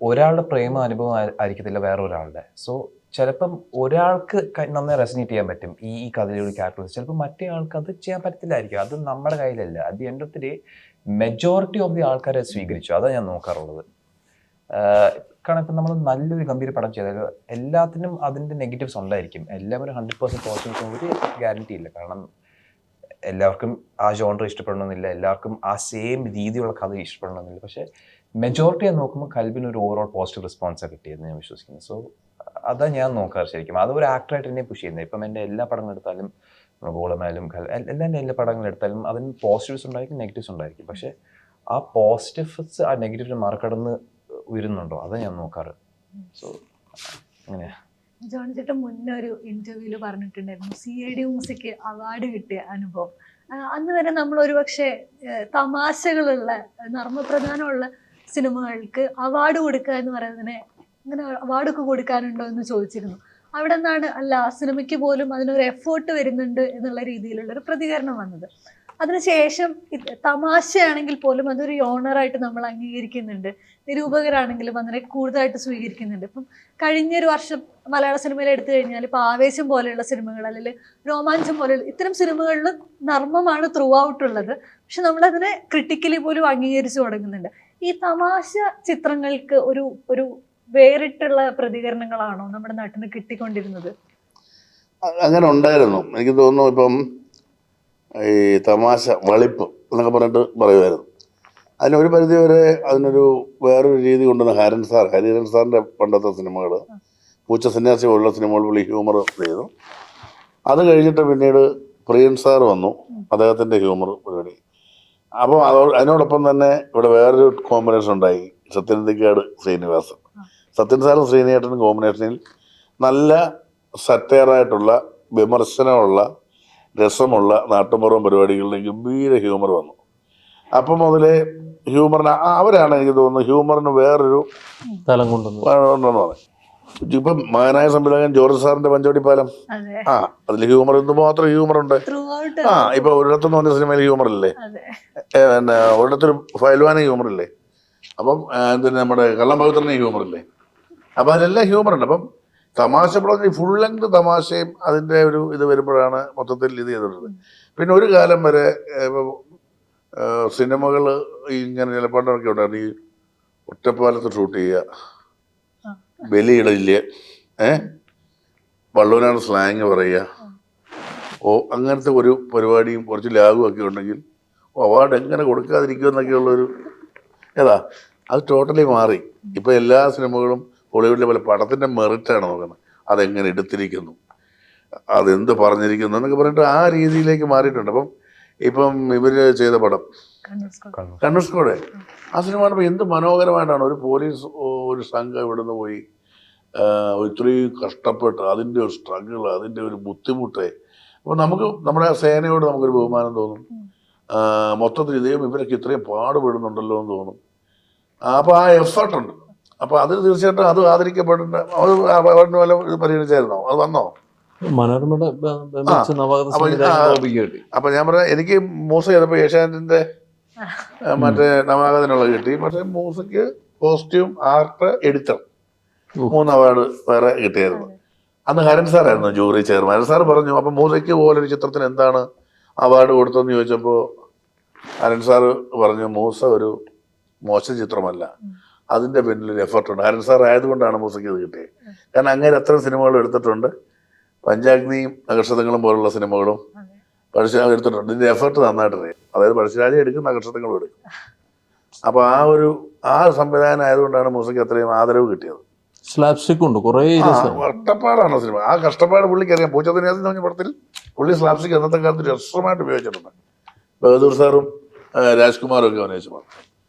ഒരാളുടെ പ്രേമ അനുഭവം ആയിരിക്കത്തില്ല വേറെ ഒരാളുടെ. സോ ചിലപ്പം ഒരാൾക്ക് നന്നായി റെസനേറ്റ് ചെയ്യാൻ പറ്റും ഈ കഥയിലൊരു ക്യാരക്ടേഴ്സ്, ചിലപ്പോൾ മറ്റേ ആൾക്ക് അത് ചെയ്യാൻ പറ്റത്തില്ലായിരിക്കും. അത് നമ്മുടെ കയ്യിലല്ല. At the end of the day majority of the ആൾക്കാരെ സ്വീകരിച്ചു. അതാണ് ഞാൻ നോക്കാറുള്ളത്. കാരണം ഇപ്പം നമ്മൾ നല്ലൊരു ഗംഭീര പടം ചെയ്താൽ എല്ലാത്തിനും അതിൻ്റെ നെഗറ്റീവ്സ് ഉണ്ടായിരിക്കും. എല്ലാവരും 100% പോസിറ്റീവ്സ് ഒരു ഗ്യാരണ്ടി ഇല്ല. കാരണം എല്ലാവർക്കും ആ ജോണർ ഇഷ്ടപ്പെടണമെന്നില്ല, എല്ലാവർക്കും ആ സെയിം രീതിയിലുള്ള കഥ ഇഷ്ടപ്പെടണമെന്നില്ല. പക്ഷേ മെജോറിറ്റി നോക്കുമ്പോൾ കൽബിന് ഒരു ഓവറോൾ പോസിറ്റീവ് റെസ്പോൺസാണ് കിട്ടിയെന്ന് ഞാൻ വിശ്വസിക്കുന്നു. സോ അതാണ് ഞാൻ നോക്കാറ് ശരിക്കും. അതൊരു ആക്ടറായിട്ട് എന്നെ പുഷ് ചെയ്യുന്നത്. ഇപ്പം എൻ്റെ എല്ലാ പടങ്ങളും എടുത്താലും ഗോളമായാലും എല്ലാ പടങ്ങളും എടുത്താലും അതിന് പോസിറ്റീവ്സ് ഉണ്ടായിരിക്കും, നെഗറ്റീവ്സ് ഉണ്ടായിരിക്കും. പക്ഷേ ആ പോസിറ്റീവ്സ് ആ നെഗറ്റീവിനെ മറികടന്ന് ഉയരുന്നുണ്ടോ അതാണ് ഞാൻ നോക്കാറ്. സോ അങ്ങനെയാ. ജോൺ ചേട്ടൻ മുന്നേ ഒരു ഇന്റർവ്യൂവിൽ പറഞ്ഞിട്ടുണ്ടായിരുന്നു CID മ്യൂസിക് അവാർഡ് കിട്ടിയ അനുഭവം. അന്ന് വരെ നമ്മൾ ഒരുപക്ഷെ തമാശകളുള്ള നർമ്മപ്രധാനമുള്ള സിനിമകൾക്ക് അവാർഡ് കൊടുക്കുക എന്ന് പറയുന്നതിനെ ഇങ്ങനെ അവാർഡൊക്കെ കൊടുക്കാനുണ്ടോ എന്ന് ചോദിച്ചിരുന്നു. അവിടെ നിന്നാണ് അല്ല ആ സിനിമയ്ക്ക് പോലും അതിനൊരു എഫേർട്ട് വരുന്നുണ്ട് എന്നുള്ള രീതിയിലുള്ള ഒരു പ്രതികരണം വന്നത്. അതിനുശേഷം തമാശയാണെങ്കിൽ പോലും അതൊരു യോണറായിട്ട് നമ്മൾ അംഗീകരിക്കുന്നുണ്ട്. നിരൂപകരാണെങ്കിലും അതിനെ കൂടുതലായിട്ട് സ്വീകരിക്കുന്നുണ്ട്. ഇപ്പം കഴിഞ്ഞൊരു വർഷം മലയാള സിനിമയിൽ എടുത്തു കഴിഞ്ഞാൽ ഇപ്പോൾ ആവേശം പോലെയുള്ള സിനിമകൾ, അല്ലെങ്കിൽ രോമാഞ്ചം പോലെയുള്ള ഇത്തരം സിനിമകളിൽ നർമ്മമാണ് ത്രൂ ഔട്ട് ഉള്ളത്. പക്ഷെ നമ്മളതിനെ ക്രിട്ടിക്കലി പോലും അംഗീകരിച്ചു തുടങ്ങുന്നുണ്ട്. ഈ തമാശ ചിത്രങ്ങൾക്ക് ഒരു വേറിട്ടുള്ള പ്രതികരണങ്ങളാണോ നമ്മുടെ നാട്ടിൽ കിട്ടിക്കൊണ്ടിരുന്നത്? അങ്ങനെ ഉണ്ടായിരുന്നു. എനിക്ക് തോന്നുന്നു ഇപ്പം ഈ തമാശ വളിപ്പ് എന്നൊക്കെ പറഞ്ഞിട്ട് പറയുമായിരുന്നു. അതിനൊരു പരിധി വരെ അതിനൊരു വേറൊരു രീതി കൊണ്ടുവന്ന ഹരിഹരൻ സാറിൻ്റെ പണ്ടത്തെ സിനിമകൾ, പൂച്ച സന്യാസി പോലുള്ള സിനിമകൾ പുള്ളി ഹ്യൂമർ ചെയ്തു. അത് കഴിഞ്ഞിട്ട് പിന്നീട് പ്രിയൻ സാർ വന്നു, അദ്ദേഹത്തിൻ്റെ ഹ്യൂമർ പരിപാടി. അപ്പോൾ അതിനോടൊപ്പം തന്നെ ഇവിടെ വേറൊരു കോമ്പിനേഷൻ ഉണ്ടായി, സത്യനന്ദിക്കാട് ശ്രീനിവാസൻ. സത്യൻ സാറും ശ്രീനിയേട്ടനും കോമ്പിനേഷനിൽ നല്ല സറ്റയറായിട്ടുള്ള വിമർശനമുള്ള രസമുള്ള നാട്ടുമ്പുറം പരിപാടികളിൽ ഗംഭീര ഹ്യൂമർ വന്നു. അപ്പം മുതലേ ഹ്യൂമറിന് അവരാണ് എനിക്ക് തോന്നുന്നത് ഹ്യൂമറിന് വേറൊരു തലം കൊണ്ടുവന്നു. ഇപ്പം മകനായ സംവിധായകൻ ജോർജ് സാറിന്റെ പഞ്ചവടിപ്പാലം, അതിൽ ഹ്യൂമർ എന്തുമാത്രം ഹ്യൂമറുണ്ട്. ഇപ്പൊ ഒരിടത്തെന്ന് പറഞ്ഞ സിനിമയിൽ ഹ്യൂമറില്ലേ, പിന്നെ ഒരിടത്തൊരു ഫയൽവാന ഹ്യൂമറില്ലേ, അപ്പം നമ്മുടെ കള്ളംപവിത്രന് ഹ്യൂമറില്ലേ. അപ്പം അതിലെല്ലാം ഹ്യൂമറുണ്ട്. അപ്പം തമാശ പറഞ്ഞ ഫുൾ ലെങ്ത് തമാശയും അതിൻ്റെ ഒരു ഇത് വരുമ്പോഴാണ് മൊത്തത്തിൽ ഇത് ചെയ്തിട്ടുള്ളത്. പിന്നെ ഒരു കാലം വരെ സിനിമകൾ ഇങ്ങനെ ചിലപ്പോഴൊക്കെ ഉണ്ടായിരുന്നു, ഈ ഒറ്റപ്പാലത്ത് ഷൂട്ട് ചെയ്യുക, ബലിയിടയില്ല, വള്ളൂരാണ് സ്ലാങ് പറയുക, അങ്ങനത്തെ ഒരു പരിപാടിയും കുറച്ച് ലാഗും ഒക്കെ ഉണ്ടെങ്കിൽ അവാർഡ് എങ്ങനെ കൊടുക്കാതിരിക്കുമെന്നൊക്കെയുള്ളൊരു അത് ടോട്ടലി മാറി. ഇപ്പം എല്ലാ സിനിമകളും ഹോളിവുഡിലെ പോലെ പടത്തിൻ്റെ മെറിറ്റാണ് നോക്കുന്നത്, അതെങ്ങനെ എടുത്തിരിക്കുന്നു, അതെന്ത് പറഞ്ഞിരിക്കുന്നു എന്നൊക്കെ പറഞ്ഞിട്ട് ആ രീതിയിലേക്ക് മാറിയിട്ടുണ്ട്. ഇപ്പം ഇവർ ചെയ്ത പടം കണ്ണൂർ സ്ക്വാഡ്, ആ സിനിമ കാണുമ്പോൾ എന്ത് മനോഹരമായിട്ടാണ് ഒരു പോലീസ് ഒരു സംഘം ഇവിടുന്ന് പോയി ഇത്രയും കഷ്ടപ്പെട്ട് അതിൻ്റെ ഒരു സ്ട്രഗിൾ, അതിൻ്റെ ഒരു ബുദ്ധിമുട്ട്. അപ്പോൾ നമുക്ക് നമ്മുടെ സേനയോട് നമുക്കൊരു ബഹുമാനം തോന്നും. മൊത്തത്തിൽ ഇതേം ഇവരൊക്കെ ഇത്രയും പാടുപെടുന്നുണ്ടല്ലോ എന്ന് തോന്നും. അപ്പോൾ ആ എഫർട്ടുണ്ട്. അപ്പോൾ അത് തീർച്ചയായിട്ടും അത് ആദരിക്കപ്പെടേണ്ട. അത് അവാർഡിന് വല്ല പരിഗണിച്ചായിരുന്നോ? അത് വന്നോ? അപ്പൊ ഞാൻ പറഞ്ഞ എനിക്ക് മൂസ ചെയ്തപ്പോൾ ഏഷ്യാനെറ്റിന്റെ മറ്റേ നവാഗതനുള്ള കിട്ടി. പക്ഷെ മൂസയ്ക്ക് കോസ്റ്റ്യൂം, ആർട്ട്, എഡിറ്റർ 3 അവാർഡ് വേറെ കിട്ടിയായിരുന്നു. അന്ന് ഹരൻ സാറായിരുന്നു ജൂറി ചെയർമാൻ. ഹരൻ സാർ പറഞ്ഞു, അപ്പം മൂസയ്ക്ക് പോലൊരു ചിത്രത്തിന് എന്താണ് അവാർഡ് കൊടുത്തതെന്ന് ചോദിച്ചപ്പോൾ ഹരൻ സാറ് പറഞ്ഞു, മൂസ ഒരു മോശം ചിത്രമല്ല, അതിൻ്റെ പിന്നിലൊരു എഫർട്ടുണ്ട്. ഹരൻ സാർ ആയതുകൊണ്ടാണ് മൂസയ്ക്ക് ഇത് കിട്ടിയത്. കാരണം അങ്ങനെ അത്തരം സിനിമകൾ എടുത്തിട്ടുണ്ട്. പഞ്ചാഗ്നിയും നക്ഷത്രങ്ങളും പോലുള്ള സിനിമകളും പഴശ്ശിരാജ എടുത്തിട്ടുണ്ട്. ഇതിൻ്റെ എഫർട്ട് നന്നായിട്ടറിയാം. അതായത് പഴശ്ശിരാജ എടുക്കും, നക്ഷത്രങ്ങളും എടുക്കും. അപ്പോൾ ആ സംവിധാനം ആയതുകൊണ്ടാണ് മൂസയ്ക്ക് അത്രയും ആദരവ് കിട്ടിയത്. സ്ലാപ്സ്റ്റിക് ഉണ്ട് കുറേ കഷ്ടപ്പാടാണ് സിനിമ. ആ കഷ്ടപ്പാട് പുള്ളിക്കറിയാം. പൂച്ചത്തിനാഥ് എന്ന് പറഞ്ഞ പടത്തിൽ പുള്ളി സ്ലാപ്സ്റ്റിക് അന്നത്തെ കാലത്ത് രസമായിട്ട് ഉപയോഗിച്ചിട്ടുണ്ട്. ബഹദൂർ സാറും രാജ്കുമാറും ഒക്കെ അഭിനയിച്ച പടം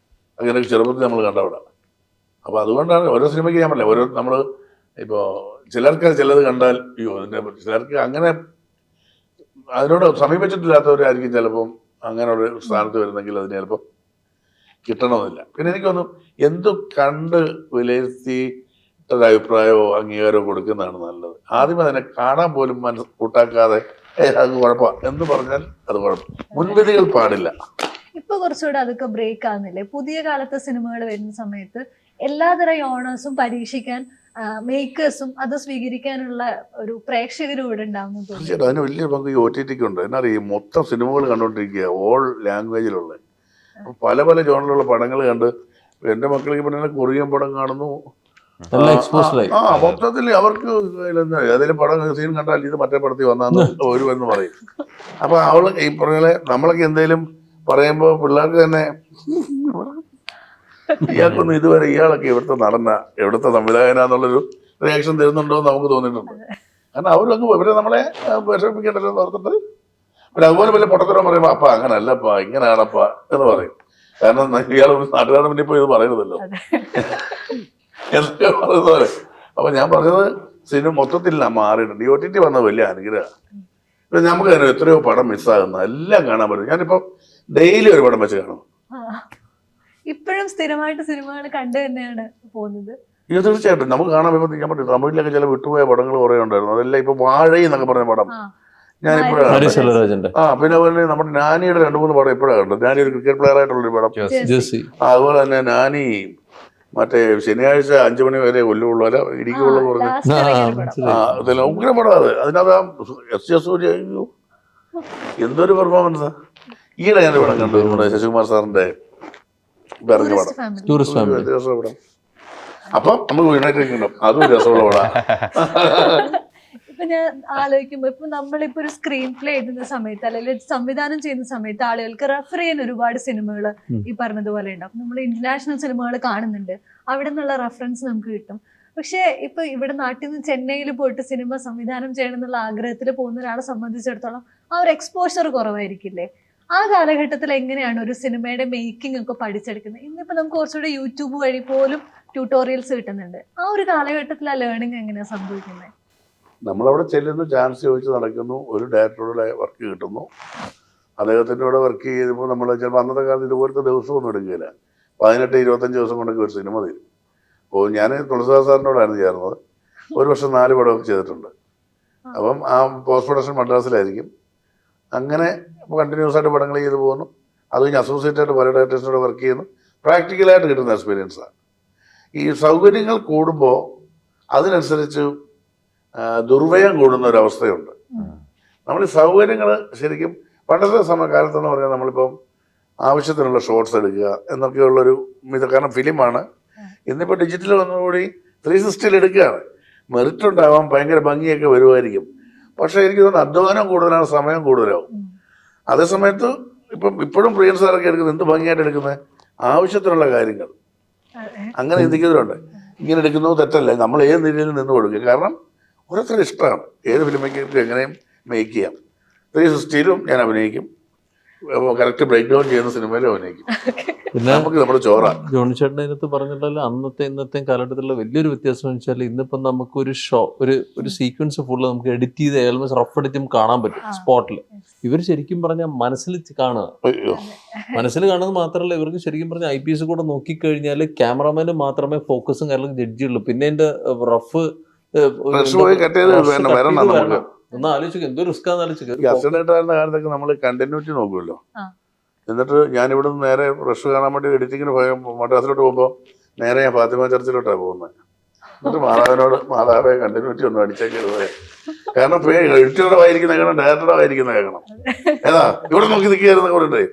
അങ്ങനെ ചെറുപ്പത്തിൽ നമ്മൾ കണ്ടവിടെ. അപ്പോൾ അതുകൊണ്ടാണ് ഓരോ സിനിമയ്ക്ക് ഞാൻ പറഞ്ഞില്ല, ഓരോ നമ്മൾ ഇപ്പോൾ ചിലർക്ക് ചിലത് കണ്ടാൽ അയ്യോ അതിൻ്റെ, ചിലർക്ക് അങ്ങനെ അതിനോട് സമീപിച്ചിട്ടില്ലാത്തവരായിരിക്കും ചിലപ്പം അങ്ങനെ ഒരു സ്ഥാനത്ത് വരുന്നെങ്കിൽ അതിന് ചിലപ്പം കിട്ടണമെന്നില്ല. പിന്നെ എനിക്ക് തോന്നുന്നു എന്തു കണ്ട് വിലയിരുത്തിയിട്ടൊരു അഭിപ്രായമോ അംഗീകാരമോ കൊടുക്കുന്നതാണ് നല്ലത്. ആദ്യമേ തന്നെ കാണാൻ പോലും മനസ്സ് കൂട്ടാക്കാതെ അത് കുഴപ്പമാണ് എന്ന് പറഞ്ഞാൽ അത് കുഴപ്പം. മുൻവിധികൾ പാടില്ല. ഇപ്പൊ കുറച്ചുകൂടെ അതൊക്കെ ബ്രേക്ക് ആകുന്നില്ലേ? പുതിയ കാലത്തെ സിനിമകൾ വരുന്ന സമയത്ത് എല്ലാതരം ഓണേഴ്സും പരീക്ഷിക്കാൻ മേക്കേഴ്സും അത് സ്വീകരിക്കാനുള്ള ഒരു പ്രേക്ഷകരും ഇവിടെ ഉണ്ടാവുന്നു. തീർച്ചയായിട്ടും അതിന് വലിയ പങ്ക് ഈ OTT ഉണ്ട്. എന്നാ അറിയാം, മൊത്തം സിനിമകൾ കണ്ടുകൊണ്ടിരിക്കുക, ഓൾ ലാംഗ്വേജിലുള്ള പല പല ജോണിലുള്ള പടങ്ങൾ കണ്ട് എൻ്റെ മക്കളൊക്കെ പിന്നെ കൊറിയൻ പടം കാണുന്നു. മൊത്തത്തിൽ അവർക്ക് ഏതെങ്കിലും പടം സീൻ കണ്ടാൽ ഇത് മറ്റേ പടത്തിൽ വന്നാന്ന് ഒരു എന്ന് പറയും. അപ്പൊ അവള് ഈ പറഞ്ഞ നമ്മളൊക്കെ എന്തെങ്കിലും പറയുമ്പോ പിള്ളേർക്ക് തന്നെ ഇയാൾക്കൊന്നും ഇതുവരെ ഇയാളൊക്കെ എവിടുത്തെ നടന്ന എവിടുത്തെ സംവിധായകനാന്നുള്ളൊരു റിയാക്ഷൻ തരുന്നുണ്ടോ എന്ന് നമുക്ക് തോന്നിയിട്ടുണ്ട്. കാരണം അവരൊക്കെ ഇവരെ നമ്മളെ വിഷമിപ്പിക്കേണ്ടല്ലോ എന്ന് ഓർത്തിട്ട് പിന്നെ അതുപോലെ വലിയ പൊട്ടത്തരം പറയുമ്പോ അപ്പ അങ്ങനല്ലപ്പ ഇങ്ങനെയാണപ്പ എന്ന് പറയും. കാരണം ഇയാൾ നാട്ടുകാരുടെ മുന്നിൽ പോയി ഇത് പറയുന്നതല്ലോ എന്നൊക്കെ പറയുന്ന പോലെ. അപ്പൊ ഞാൻ പറഞ്ഞത് സിനിമ മൊത്തത്തിൽ മാറിയിട്ടുണ്ട്. OTT വന്നത് വലിയ അനുഗ്രഹമാണ്. ഇപ്പൊ നമുക്ക് തന്നെ എത്രയോ പടം മിസ്സാകുന്ന എല്ലാം കാണാൻ പറ്റും. ഞാനിപ്പോ ഡെയിലി ഒരു പടം വെച്ച് കാണും. ഇപ്പോഴും സ്ഥിരമായിട്ട് സിനിമകൾ കണ്ടു തന്നെയാണ് പോകുന്നത്. ഇത് തീർച്ചയായിട്ടും നമുക്ക് കാണാൻ പറ്റുമ്പോൾ ഞാൻ പറഞ്ഞു തമിഴിലൊക്കെ ചില വിട്ടുപോയ പടങ്ങൾ കുറെ ഉണ്ടായിരുന്നു. അതെല്ലാം ഇപ്പൊ വാഴ എന്നൊക്കെ പറഞ്ഞ പടം ഞാനിപ്പോഴാണ്. പിന്നെ അതുപോലെ നമ്മുടെ നാനിയുടെ 2-3 പടം ഇപ്പോഴാണ് കണ്ടത്. നാനി ഒരു ക്രിക്കറ്റ് പ്ലെയർ ആയിട്ടുള്ളൊരു പടം. അതുപോലെ തന്നെ നാനി മറ്റേ ശനിയാഴ്ച 5 മണി വരെ കൊല്ലുള്ളൂല ഇടിക്കുള്ളത് പറഞ്ഞു അതെല്ലാം ഉഗ്ര പടം. അതിനകത്ത് SJ സൂര്യ എന്തൊരു പെർഫോമൻസാ. ഈയിടെ ഞാൻ പടം കണ്ടു, നമ്മുടെ ശശികുമാർ സാറിന്റെ ഇറങ്ങിയ പടം. അപ്പം നമുക്ക് യുണൈറ്റഡ് കിങ്ഡം അതും രസമുള്ള പടം. ഇപ്പൊ ഞാൻ ആലോചിക്കുമ്പോ ഇപ്പൊ നമ്മളിപ്പോ ഒരു സ്ക്രീൻ പ്ലേ എഴുതുന്ന സമയത്ത് അല്ലെങ്കിൽ സംവിധാനം ചെയ്യുന്ന സമയത്ത് ആളുകൾക്ക് റെഫർ ചെയ്യാൻ ഒരുപാട് സിനിമകൾ ഈ പറഞ്ഞതുപോലെ ഉണ്ടാവും. നമ്മൾ ഇന്റർനാഷണൽ സിനിമകൾ കാണുന്നുണ്ട്, അവിടെ നിന്നുള്ള റെഫറൻസ് നമുക്ക് കിട്ടും. പക്ഷെ ഇപ്പൊ ഇവിടെ നാട്ടിൽ നിന്ന് ചെന്നൈയിൽ പോയിട്ട് സിനിമ സംവിധാനം ചെയ്യണം എന്നുള്ള ആഗ്രഹത്തിൽ പോകുന്ന ഒരാളെ സംബന്ധിച്ചിടത്തോളം ആ ഒരു എക്സ്പോഷർ കുറവായിരിക്കില്ലേ? ആ കാലഘട്ടത്തിൽ എങ്ങനെയാണ് ഒരു സിനിമയുടെ മേക്കിംഗ് ഒക്കെ പഠിച്ചെടുക്കുന്നത്? ഇന്നിപ്പോ നമുക്ക് കുറച്ചുകൂടെ യൂട്യൂബ് വഴി പോലും ട്യൂട്ടോറിയൽസ് കിട്ടുന്നുണ്ട്. ആ ഒരു കാലഘട്ടത്തിൽ ആ ലേണിംഗ് എങ്ങനെയാണ് സംഭവിക്കുന്നത്? നമ്മളവിടെ ചെല്ലുന്നു, ചാൻസ് ചോദിച്ച് നടക്കുന്നു, ഒരു ഡയറക്ടറുടെ വർക്ക് കിട്ടുന്നു, അദ്ദേഹത്തിൻ്റെ കൂടെ വർക്ക് ചെയ്തപ്പോൾ നമ്മൾ ചിലപ്പോൾ അന്നത്തെ കാലത്ത് ഇതുപോലത്തെ ദിവസമൊന്നും എടുക്കില്ല. 18-25 ദിവസം കൊണ്ടൊക്കെ ഒരു സിനിമ തരും. അപ്പോൾ ഞാൻ തുളസിദാസ് സാറിനോടായിരുന്നു ചേർന്നത്. 1 വർഷം 4 പടമൊക്കെ ചെയ്തിട്ടുണ്ട്. അപ്പം ആ പോസ്റ്റ് പ്രൊഡക്ഷൻ മദ്രാസിലായിരിക്കും. അങ്ങനെ കണ്ടിന്യൂസ് ആയിട്ട് പടങ്ങൾ ചെയ്ത് പോകുന്നു. അത് കഴിഞ്ഞ് അസോസിയേറ്റ് ആയിട്ട് പല ഡയറക്ടേഴ്സിനോട് വർക്ക് ചെയ്യുന്നു. പ്രാക്ടിക്കലായിട്ട് കിട്ടുന്ന എക്സ്പീരിയൻസാണ്. ഈ സൗകര്യങ്ങൾ കൂടുമ്പോൾ അതിനനുസരിച്ച് ദുർവ്യയം കൂടുന്ന ഒരവസ്ഥയുണ്ട്. നമ്മൾ ഈ സൗകര്യങ്ങൾ ശരിക്കും പണ്ടത്തെ കാലത്തെന്ന് പറഞ്ഞാൽ നമ്മളിപ്പം ആവശ്യത്തിനുള്ള ഷോട്ട്സ് എടുക്കുക എന്നൊക്കെയുള്ളൊരു ഇത്. കാരണം ഫിലിമാണ്. ഇന്നിപ്പോൾ ഡിജിറ്റൽ വന്നതോടുകൂടി 360 എടുക്കുകയാണ്. മെറിറ്റ് ഉണ്ടാവാം, ഭയങ്കര ഭംഗിയൊക്കെ വരുമായിരിക്കും. പക്ഷേ എനിക്ക് തോന്നുന്നു അധ്വാനം കൂടുതലാണ്, സമയം കൂടുതലാവും. അതേസമയത്ത് ഇപ്പോഴും പ്രിയൻ സാറൊക്കെ എടുക്കുന്നത് എന്ത് ഭംഗിയായിട്ട് എടുക്കുന്നത്, ആവശ്യത്തിനുള്ള കാര്യങ്ങൾ അങ്ങനെ ചിന്തിക്കുന്നവരുണ്ട്. ഇങ്ങനെ എടുക്കുന്നത് തെറ്റല്ല, നമ്മൾ ഏത് രീതിയിൽ നിന്ന് കൊടുക്കുക. കാരണം ഓരോരുത്തരുടെ ഇഷ്ടമാണ്. ഏത് ഫിലിം മേക്കർക്ക് എങ്ങനെയും മേക്ക് ചെയ്യാം. 360-ലും ഞാൻ അഭിനയിക്കും, കറക്റ്റ് ബ്രേക്ക് ഡൗൺ ചെയ്യുന്ന സിനിമയിലും അഭിനയിക്കും. പിന്നെ നമുക്ക് നമ്മുടെ ചോറ ജോണി ചേട്ടൻ അതിനകത്ത് പറഞ്ഞിട്ടുള്ള അന്നത്തെ ഇന്നത്തെയും കാലഘട്ടത്തിലുള്ള വലിയൊരു വ്യത്യാസം എന്ന് വെച്ചാൽ ഇന്നിപ്പം നമുക്ക് ഒരു സീക്വൻസ് ഫുള്ള് നമുക്ക് എഡിറ്റ് ചെയ്ത് ഏകദേശം റഫ് എഡിറ്റും കാണാൻ പറ്റും സ്പോട്ടിൽ. ഇവർ ശരിക്കും പറഞ്ഞാൽ മനസ്സിൽ കാണുക, മനസ്സിൽ കാണുന്നത് മാത്രമല്ല, ഇവർക്ക് ശരിക്കും പറഞ്ഞാൽ IPS കൂടെ നോക്കിക്കഴിഞ്ഞാൽ ക്യാമറമാന് മാത്രമേ ഫോക്കസും കാര്യങ്ങളും ജഡ്ജിയുള്ളൂ. പിന്നെ അതിന്റെ റഫ് ഒന്ന് ആലോചിക്കുക, എന്തോ റിസ്ക് അസിസ്റ്റന്റായിരുന്ന കാലത്തൊക്കെ നമ്മൾ കണ്ടിന്യൂറ്റി നോക്കുമല്ലോ. എന്നിട്ട് ഞാനിവിടെ നിന്ന് നേരെ റഷ് കാണാൻ വേണ്ടി എഡിറ്റിങ്ങിന് മദ്രാസിലോട്ട് പോകുമ്പോൾ നേരെ ഞാൻ ഫാത്തിമ ചർച്ചിലോട്ടാണ് പോകുന്നത്. എന്നിട്ട് മാതാവെ കണ്ടിന്യൂറ്റി ഒന്നും അടിച്ചേക്കരുത്. കാരണം എഡിറ്ററുടെ വായിരിക്കുന്ന കേൾക്കണം, ഡയറക്ടറുടെ വായിരിക്കുന്ന കേൾക്കണം. ഏതാ ഇവിടെ നോക്കി നിൽക്കുകയായിരുന്നു പറഞ്ഞിട്ടേ.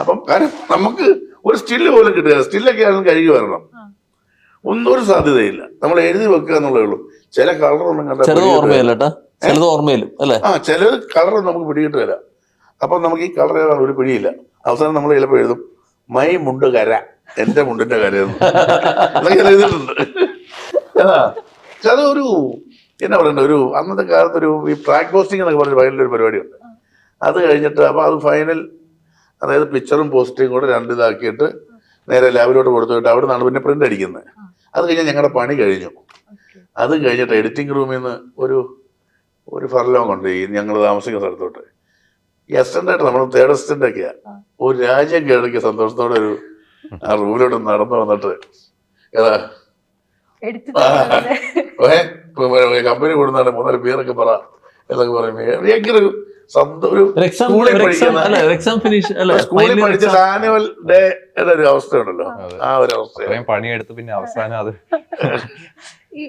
അപ്പം കാര്യം നമുക്ക് ഒരു സ്റ്റില്ല് പോലും കിട്ടുക, സ്റ്റില്ലൊക്കെ ആണെങ്കിലും കഴുകി വരണം. ഒന്നും ഒരു സാധ്യതയില്ല. നമ്മൾ എഴുതി വെക്കുക എന്നുള്ളതേ ഉള്ളൂ. ചില കളറൊന്നും ചിലത് കളർ നമുക്ക് പിടികിട്ടില്ല. അപ്പം നമുക്ക് ഈ കളർ ഏതാണ് ഒരു പിടിയില്ല. അവസാനം നമ്മൾ ചിലപ്പോൾ എഴുതും മൈ മുണ്ട് കര, എന്റെ മുണ്ടിന്റെ കരയെന്ന് അതൊക്കെ എഴുതിയിട്ടുണ്ട്. പക്ഷെ അതൊരു എന്നാ പറയണ്ട, ഒരു അന്നത്തെ കാലത്തൊരു ഈ ട്രാക്ക് പോസ്റ്റിംഗ് എന്നൊക്കെ പറഞ്ഞ ഫൈനലൊരു പരിപാടിയുണ്ട്. അത് കഴിഞ്ഞിട്ട് അപ്പോൾ അത് ഫൈനൽ, അതായത് പിക്ചറും പോസ്റ്റിംഗ് കൂടെ രണ്ടിതാക്കിയിട്ട് നേരെ ലാബിലോട്ട് കൊടുത്തിട്ട് അവിടെ നിന്നാണ് പിന്നെ പ്രിന്റ് അടിക്കുന്നത്. അത് കഴിഞ്ഞാൽ ഞങ്ങളുടെ പണി കഴിഞ്ഞു. അത് കഴിഞ്ഞിട്ട് എഡിറ്റിംഗ് റൂമിൽ നിന്ന് ഒരു ഫർലോങ് ഉണ്ട് ഈ ഞങ്ങൾ താമസിക്കുന്ന സ്ഥലത്തോട്ട്. ഈ അസിസ്റ്റൻ്റായിട്ട് നമ്മൾ തേർഡ് അസിസ്റ്റൻ്റൊക്കെയാണ്. ഒരു രാജ്യം കേടൊക്കെ സന്തോഷത്തോടെ ആ റൂമിലോട്ട് നടന്നു വന്നിട്ട് കമ്പനി കൊടുത്താണ് 3 പേരൊക്കെ പറ എന്നൊക്കെ പറയും. ഭയങ്കര സ്കൂളിൽ പഠിച്ച ആനുവൽ ഡേയുടെ ഒരു അവസ്ഥ ഉണ്ടല്ലോ, ആ ഒരു അവസ്ഥ പണിയെടുത്ത് പിന്നെ അവസാനം അത്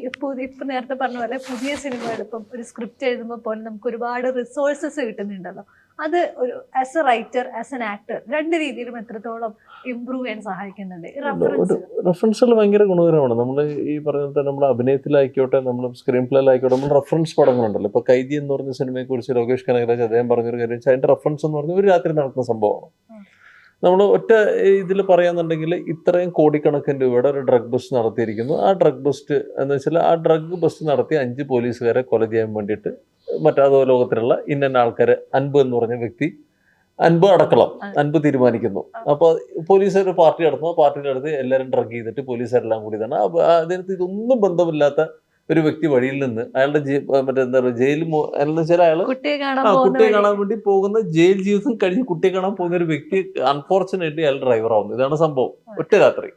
ഇപ്പൊ നേരത്തെ പറഞ്ഞ പോലെ പുതിയ സിനിമകൾ ഇപ്പം ഒരു സ്ക്രിപ്റ്റ് എഴുതുമ്പോൾ പോലും നമുക്ക് ഒരുപാട് റിസോഴ്സസ് കിട്ടുന്നുണ്ടല്ലോ. അത് ഒരു as A writer, as an actor, രണ്ട് രീതിയിലും എത്രത്തോളം ഇമ്പ്രൂവ് ചെയ്യാൻ സഹായിക്കുന്നുണ്ട് റെഫറൻസുകൾ? ഭയങ്കര ഗുണകരമാണ്. നമ്മൾ ഈ പറഞ്ഞ നമ്മുടെ അഭിനയത്തിലായിക്കോട്ടെ, നമ്മൾ സ്ക്രീൻ പ്ലേയിലായിക്കോട്ടെ, നമ്മൾ റെഫറൻസ് പടങ്ങളുണ്ടല്ലോ. ഇപ്പൊ കൈദി എന്ന് പറഞ്ഞ സിനിമയെ കുറിച്ച് ലോകേഷ് കനകരാജ് അദ്ദേഹം പറഞ്ഞൊരു കാര്യം വെച്ചാൽ അതിന്റെ റെഫറൻസ് എന്ന് പറഞ്ഞാൽ ഒരു രാത്രി നടക്കുന്ന സംഭവമാണ്. നമ്മൾ ഒറ്റ ഇതിൽ പറയാന്നുണ്ടെങ്കിൽ ഇത്രയും കോടിക്കണക്കിന് രൂപയുടെ ഒരു ഡ്രഗ് ബസ്റ്റ് നടത്തിയിരിക്കുന്നു. ആ ഡ്രഗ് ബസ്റ്റ് എന്ന് വെച്ചാൽ ആ ഡ്രഗ് ബസ്റ്റ് നടത്തി 5 പോലീസുകാരെ കൊല ചെയ്യാൻ വേണ്ടിയിട്ട് മറ്റാതോ ലോകത്തിലുള്ള ഇന്ന ആൾക്കാരെ അൻപ് എന്ന് പറഞ്ഞ വ്യക്തി, അൻപ് അടക്കളം, അൻപ് തീരുമാനിക്കുന്നു. അപ്പോൾ പോലീസുകാർ ഒരു പാർട്ടി നടത്തുന്നു. ആ പാർട്ടിയുടെ അടുത്ത് എല്ലാവരും ഡ്രഗ് ചെയ്തിട്ട് പോലീസുകാരെല്ലാം കൂടി തന്നെ അതിനകത്ത് ഇതൊന്നും ബന്ധമില്ലാത്ത ഒരു വ്യക്തി വഴിയിൽ നിന്ന് അയാളുടെ മറ്റെന്താ പറയുക ജയിലിൽ അയാൾ കുട്ടിയെ കാണാൻ വേണ്ടി പോകുന്ന ജയിൽ ജീവിതം കഴിഞ്ഞ് കുട്ടിയെ കാണാൻ പോകുന്ന ഒരു വ്യക്തി അൺഫോർച്ചുനേറ്റ്ലി അയാൾ ഡ്രൈവർ ആവുന്നു. ഇതാണ് സംഭവം ഒറ്റ രാത്രി.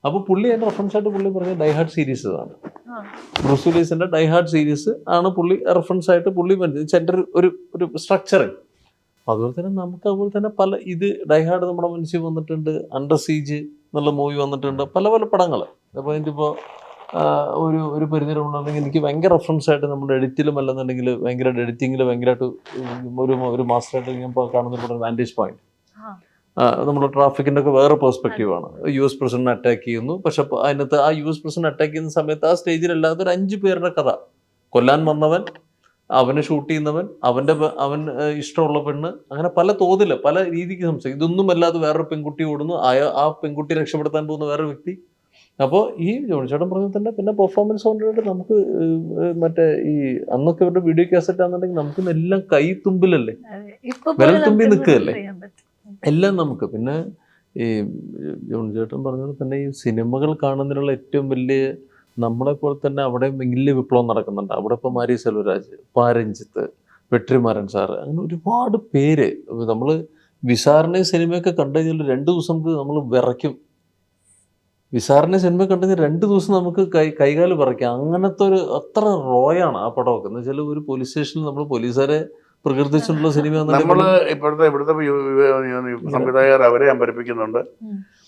അപ്പൊ പുള്ളി അതിന്റെ റെഫറൻസ് ആയിട്ട് പുള്ളി പറഞ്ഞ ഡൈ ഹാർഡ് സീരീസ് ആണ്. ബ്രൂസ് വില്ലീസിന്റെ ഡൈ ഹാർഡ് സീരീസ് ആണ് പുള്ളി റെഫറൻസ് ആയിട്ട് പുള്ളി സെന്റർ ഒരു സ്ട്രക്ചറിങ്. അതുപോലെ തന്നെ നമുക്ക് അതുപോലെ തന്നെ പല ഇത് ഡൈ ഹാർഡ് നമ്മുടെ മനസ്സിൽ വന്നിട്ടുണ്ട്. അണ്ടർ സീജ് എന്നുള്ള മൂവി വന്നിട്ടുണ്ട്. പല പല പടങ്ങൾ. അപ്പോൾ അതിൻ്റെ ഇപ്പോൾ ഒരു പരിധിയിൽ ഉണ്ടെങ്കിൽ എനിക്ക് ഭയങ്കര റെഫറൻസ് ആയിട്ട് നമ്മുടെ എഡിറ്റിലും അല്ലെന്നുണ്ടെങ്കിൽ ഭയങ്കരമായിട്ട് എഡിറ്റിങ്ങിൽ ഭയങ്കരമായിട്ട് ഒരു മാസ്റ്ററായിട്ട് ഞാൻ കാണുന്ന വാൻറ്റേജ് പോയിന്റ്. നമ്മുടെ ട്രാഫിക്കിൻ്റെ ഒക്കെ വേറെ പെർസ്പെക്റ്റീവാണ്. US പ്രസിഡന്റ് അറ്റാക്ക് ചെയ്യുന്നു. പക്ഷെ അതിനകത്ത് ആ US പ്രസിഡന്റ് അറ്റാക്ക് ചെയ്യുന്ന സമയത്ത് ആ സ്റ്റേജിലല്ലാതെ ഒരു 5 പേരുടെ കഥ. കൊല്ലാൻ വന്നവൻ, അവനെ ഷൂട്ട് ചെയ്യുന്നവൻ, അവൻ ഇഷ്ടമുള്ള പെണ്ണ്, അങ്ങനെ പല തോതിൽ പല രീതിക്ക് സംസാരിക്കും. ഇതൊന്നും അല്ലാതെ വേറൊരു പെൺകുട്ടി ഓടുന്നു, ആ പെൺകുട്ടി രക്ഷപ്പെടുത്താൻ പോകുന്ന വേറൊരു വ്യക്തി. അപ്പോൾ ഈ ജോണി ചേട്ടൻ പറഞ്ഞ തന്നെ പിന്നെ പെർഫോമൻസ് കൊണ്ടിട്ട് നമുക്ക് മറ്റേ ഈ അന്നൊക്കെ ഇവരുടെ വീഡിയോ കാസറ്റ് ആണെന്നുണ്ടെങ്കിൽ നമുക്ക് എല്ലാം കൈ തുമ്പിലല്ലേ, വിരൽ തുമ്പി നിൽക്കുകയല്ലേ എല്ലാം നമുക്ക്. പിന്നെ ഈ ജോണി ചേട്ടൻ പറഞ്ഞത് തന്നെ ഈ സിനിമകൾ കാണുന്നതിനുള്ള ഏറ്റവും വലിയ നമ്മളെപ്പോലെ തന്നെ അവിടെ വലിയ വിപ്ലവം നടക്കുന്നുണ്ട്. അവിടെ ഇപ്പോൾ മാരി സെൽവരാജ്, പാരഞ്ജിത്ത്, വെട്രിമാരൻ സാറ്, അങ്ങനെ ഒരുപാട് പേര്. നമ്മൾ വിസാറിനെ സിനിമയൊക്കെ കണ്ടു കഴിഞ്ഞാൽ 2 ദിവസം നമ്മൾ വിറയ്ക്കും. വിസാറിനെ സിനിമ കണ്ടു കഴിഞ്ഞാൽ 2 ദിവസം നമുക്ക് കൈകാല് വിറയ്ക്കാം. അങ്ങനത്തെ അത്ര റോയാണ് ആ പടമൊക്കെ. എന്ന് വെച്ചാൽ ഒരു പോലീസ് സ്റ്റേഷനിൽ നമ്മൾ പോലീസുകാരെ പ്രകീർത്തിച്ചിട്ടുള്ള സിനിമ. നമ്മള് ഇവിടുത്തെ സംവിധായകർ അവരെ അമ്പരിപ്പിക്കുന്നുണ്ട്.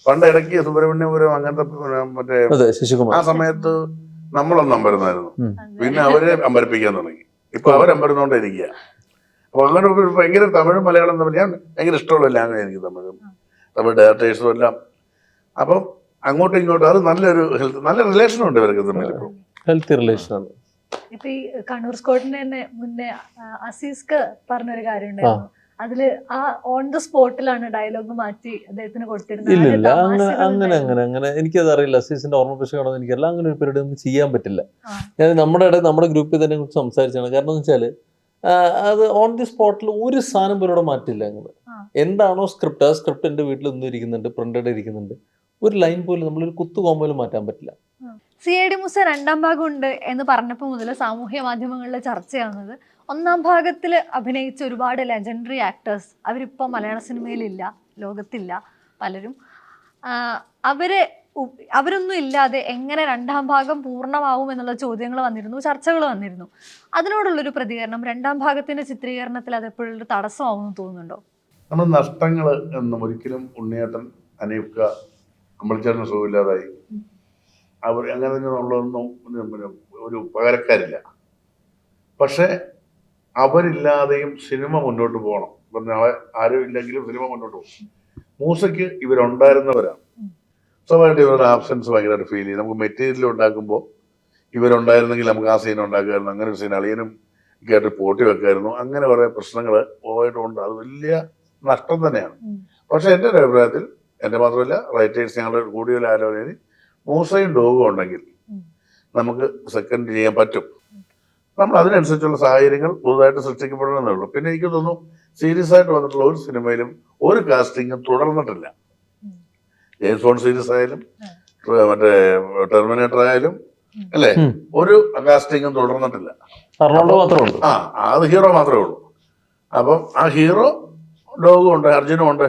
പണ്ട് ഇടയ്ക്ക് സുബ്രഹ്മണ്യപുരം അങ്ങനത്തെ മറ്റേ ആ സമയത്ത് നമ്മളൊന്നും അമ്പരുന്നായിരുന്നു. പിന്നെ അവരെ അമ്പരിപ്പിക്കാൻ തുടങ്ങി. ഇപ്പൊ അവരമ്പരുന്നോണ്ടിരിക്കുക. അപ്പൊ അങ്ങനെ ഭയങ്കര തമിഴും മലയാളം തമ്മിൽ ഞാൻ ഭയങ്കര ഇഷ്ടമുള്ള ലാംഗ്വേജ് എനിക്ക് തമിഴ് ഡയറക്ടേഴ്സും എല്ലാം. അപ്പം അങ്ങോട്ടും ഇങ്ങോട്ടും അത് നല്ല റിലേഷനുണ്ട് ഇവർക്ക് തമ്മിൽ. ഹെൽത്തി റിലേഷനാണ്. ഇപ്പൊ ഈ കണ്ണൂർ സ്കോട്ടിന് തന്നെ മുന്നേ അസീസ്ക്ക് പറഞ്ഞൊരു കാര്യം ഉണ്ടായിരുന്നു. അതില് ആ ഓൺ ദ സ്പോട്ടിലാണ് ഡയലോഗ് മാറ്റി അദ്ദേഹത്തിന് കൊടുത്തിരുന്നത്. ഇല്ല അങ്ങനെ എനിക്കത് അറിയില്ല. അസീസിന്റെ ഓർമ്മ കാണുന്നത് എനിക്കല്ല. അങ്ങനെ ഒരു പരിപാടി നമുക്ക് ചെയ്യാൻ പറ്റില്ല. ഞാൻ നമ്മുടെ ഗ്രൂപ്പിൽ തന്നെ കുറിച്ച് സംസാരിച്ചാണ്. കാരണം എന്ന് വെച്ചാൽ അത് ഓൺ ദി സ്പോട്ടിൽ ഒരു സാധനം പോലും മാറ്റില്ല. അങ്ങനെ എന്താണോ സ്ക്രിപ്റ്റ്, ആ സ്ക്രിപ്റ്റ് എൻ്റെ വീട്ടിൽ ഒന്നും ഇരിക്കുന്നുണ്ട്, പ്രിന്റഡ് ഇരിക്കുന്നുണ്ട്. ഒരു ലൈൻ പോലും നമ്മളൊരു കുത്തു കോമ്പോലും മാറ്റാൻ പറ്റില്ല. CID മൂസ 2ാം ഭാഗം ഉണ്ട് എന്ന് പറഞ്ഞപ്പോൾ മുതൽ സാമൂഹ്യ മാധ്യമങ്ങളിൽ ചർച്ചയാവുന്നത് 1ാം ഭാഗത്തിൽ അഭിനയിച്ച ഒരുപാട് ലെജൻഡറി ആക്ടേഴ്സ് അവരിപ്പോൾ മലയാള സിനിമയിലില്ല, ലോകത്തില്ല പലരും. അവരൊന്നും ഇല്ലാതെ എങ്ങനെ 2ാം ഭാഗം പൂർണ്ണമാവും എന്നുള്ള ചോദ്യങ്ങൾ വന്നിരുന്നു, ചർച്ചകൾ വന്നിരുന്നു. അതിനോടുള്ളൊരു പ്രതികരണം 2ാം ഭാഗത്തിന്റെ ചിത്രീകരണത്തിൽ അത് എപ്പോഴും ഒരു തടസ്സമാവുമെന്ന് തോന്നുന്നുണ്ടോ? നമ്മൾ നഷ്ടങ്ങൾ എന്നും ഒരിക്കലും ഉണ്ണിയേട്ടൻ, അനീഫ്ക, അമ്പലച്ചേട്ടന് സുഖമില്ലാതായി. അവർ അങ്ങനെ ഉള്ളതൊന്നും പിന്നെ ഒരു പകരക്കാരില്ല. പക്ഷെ അവരില്ലാതെയും സിനിമ മുന്നോട്ട് പോകണം. ഇപ്പം നാളെ ആരും ഇല്ലെങ്കിലും സിനിമ മുന്നോട്ട് പോകും. മൂസയ്ക്ക് ഇവരുണ്ടായിരുന്നവരാണ്. സ്വാഭാവികമായിട്ട് ഇവരുടെ ആബ്സെൻസ് ഭയങ്കരമായിട്ട് ഫീൽ ചെയ്യും. നമുക്ക് മെറ്റീരിയൽ ഉണ്ടാക്കുമ്പോൾ ഇവരുണ്ടായിരുന്നെങ്കിൽ നമുക്ക് ആ സീൻ ഉണ്ടാക്കുമായിരുന്നു, അങ്ങനെ ഒരു സീൻ അളിയനും കേട്ട് പോട്ടി വെക്കായിരുന്നു, അങ്ങനെ കുറേ പ്രശ്നങ്ങൾ പോയിട്ടുണ്ട്. അത് വലിയ നഷ്ടം തന്നെയാണ്. പക്ഷെ എൻ്റെ ഒരു അഭിപ്രായത്തിൽ, എൻ്റെ മാത്രമല്ല റൈറ്റേഴ്സ് ഞങ്ങളുടെ കൂടുതൽ ആലോചനയിൽ മൂസയും ഡോഗും ഉണ്ടെങ്കിൽ നമുക്ക് സെക്കൻഡ് ചെയ്യാൻ പറ്റും. നമ്മൾ അതിനനുസരിച്ചുള്ള സാഹചര്യങ്ങൾ പുതുതായിട്ട് സൃഷ്ടിക്കപ്പെടണമെന്നേ ഉള്ളൂ. പിന്നെ എനിക്ക് തോന്നുന്നു സീരിയസ് ആയിട്ട് വന്നിട്ടുള്ള ഒരു സിനിമയിലും ഒരു കാസ്റ്റിംഗും തുടർന്നിട്ടില്ല. ജെയിംസ് ബോണ്ട് സീരീസ് ആയാലും മറ്റേ ടെർമിനേറ്റർ ആയാലും അല്ലേ, ഒരു കാസ്റ്റിംഗും തുടർന്നിട്ടില്ല. അത് ഹീറോ മാത്രമേ ഉള്ളൂ. അപ്പം ആ ഹീറോ ഡോഗും ഉണ്ട്, അർജുനും ഉണ്ട്.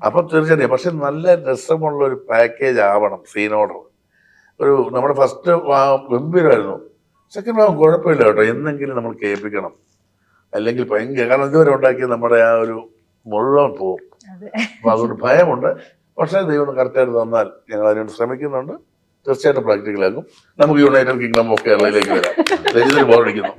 അപ്പം തീർച്ചയായിട്ടും പക്ഷെ നല്ല രസമുള്ള ഒരു പാക്കേജ് ആവണം സീൻ ഓർഡർ. ഒരു നമ്മുടെ ഫസ്റ്റ് ഗംഭീരമായിരുന്നു, സെക്കൻഡ് ഭാഗം കുഴപ്പമില്ല കേട്ടോ, എന്നെങ്കിലും നമ്മൾ കേൾപ്പിക്കണം. അല്ലെങ്കിൽ ഭയങ്കര, കാരണം ഇതുവരെ ഉണ്ടാക്കിയ നമ്മുടെ ആ ഒരു മുഴുവൻ പോവും. അപ്പൊ അതുകൊണ്ട് ഭയമുണ്ട്. പക്ഷേ ദൈവം കറക്റ്റായിട്ട് തന്നാൽ ഞങ്ങൾ അതിനുവേണ്ടി ശ്രമിക്കുന്നുണ്ട്. തീർച്ചയായിട്ടും പ്രാക്ടിക്കലാക്കും. നമുക്ക് യുണൈറ്റഡ് കിങ്ഡം ഓഫ് കേരളയിലേക്ക് വരാം. രഞ്ജിത്തിന് ബോറടിക്കുന്നു.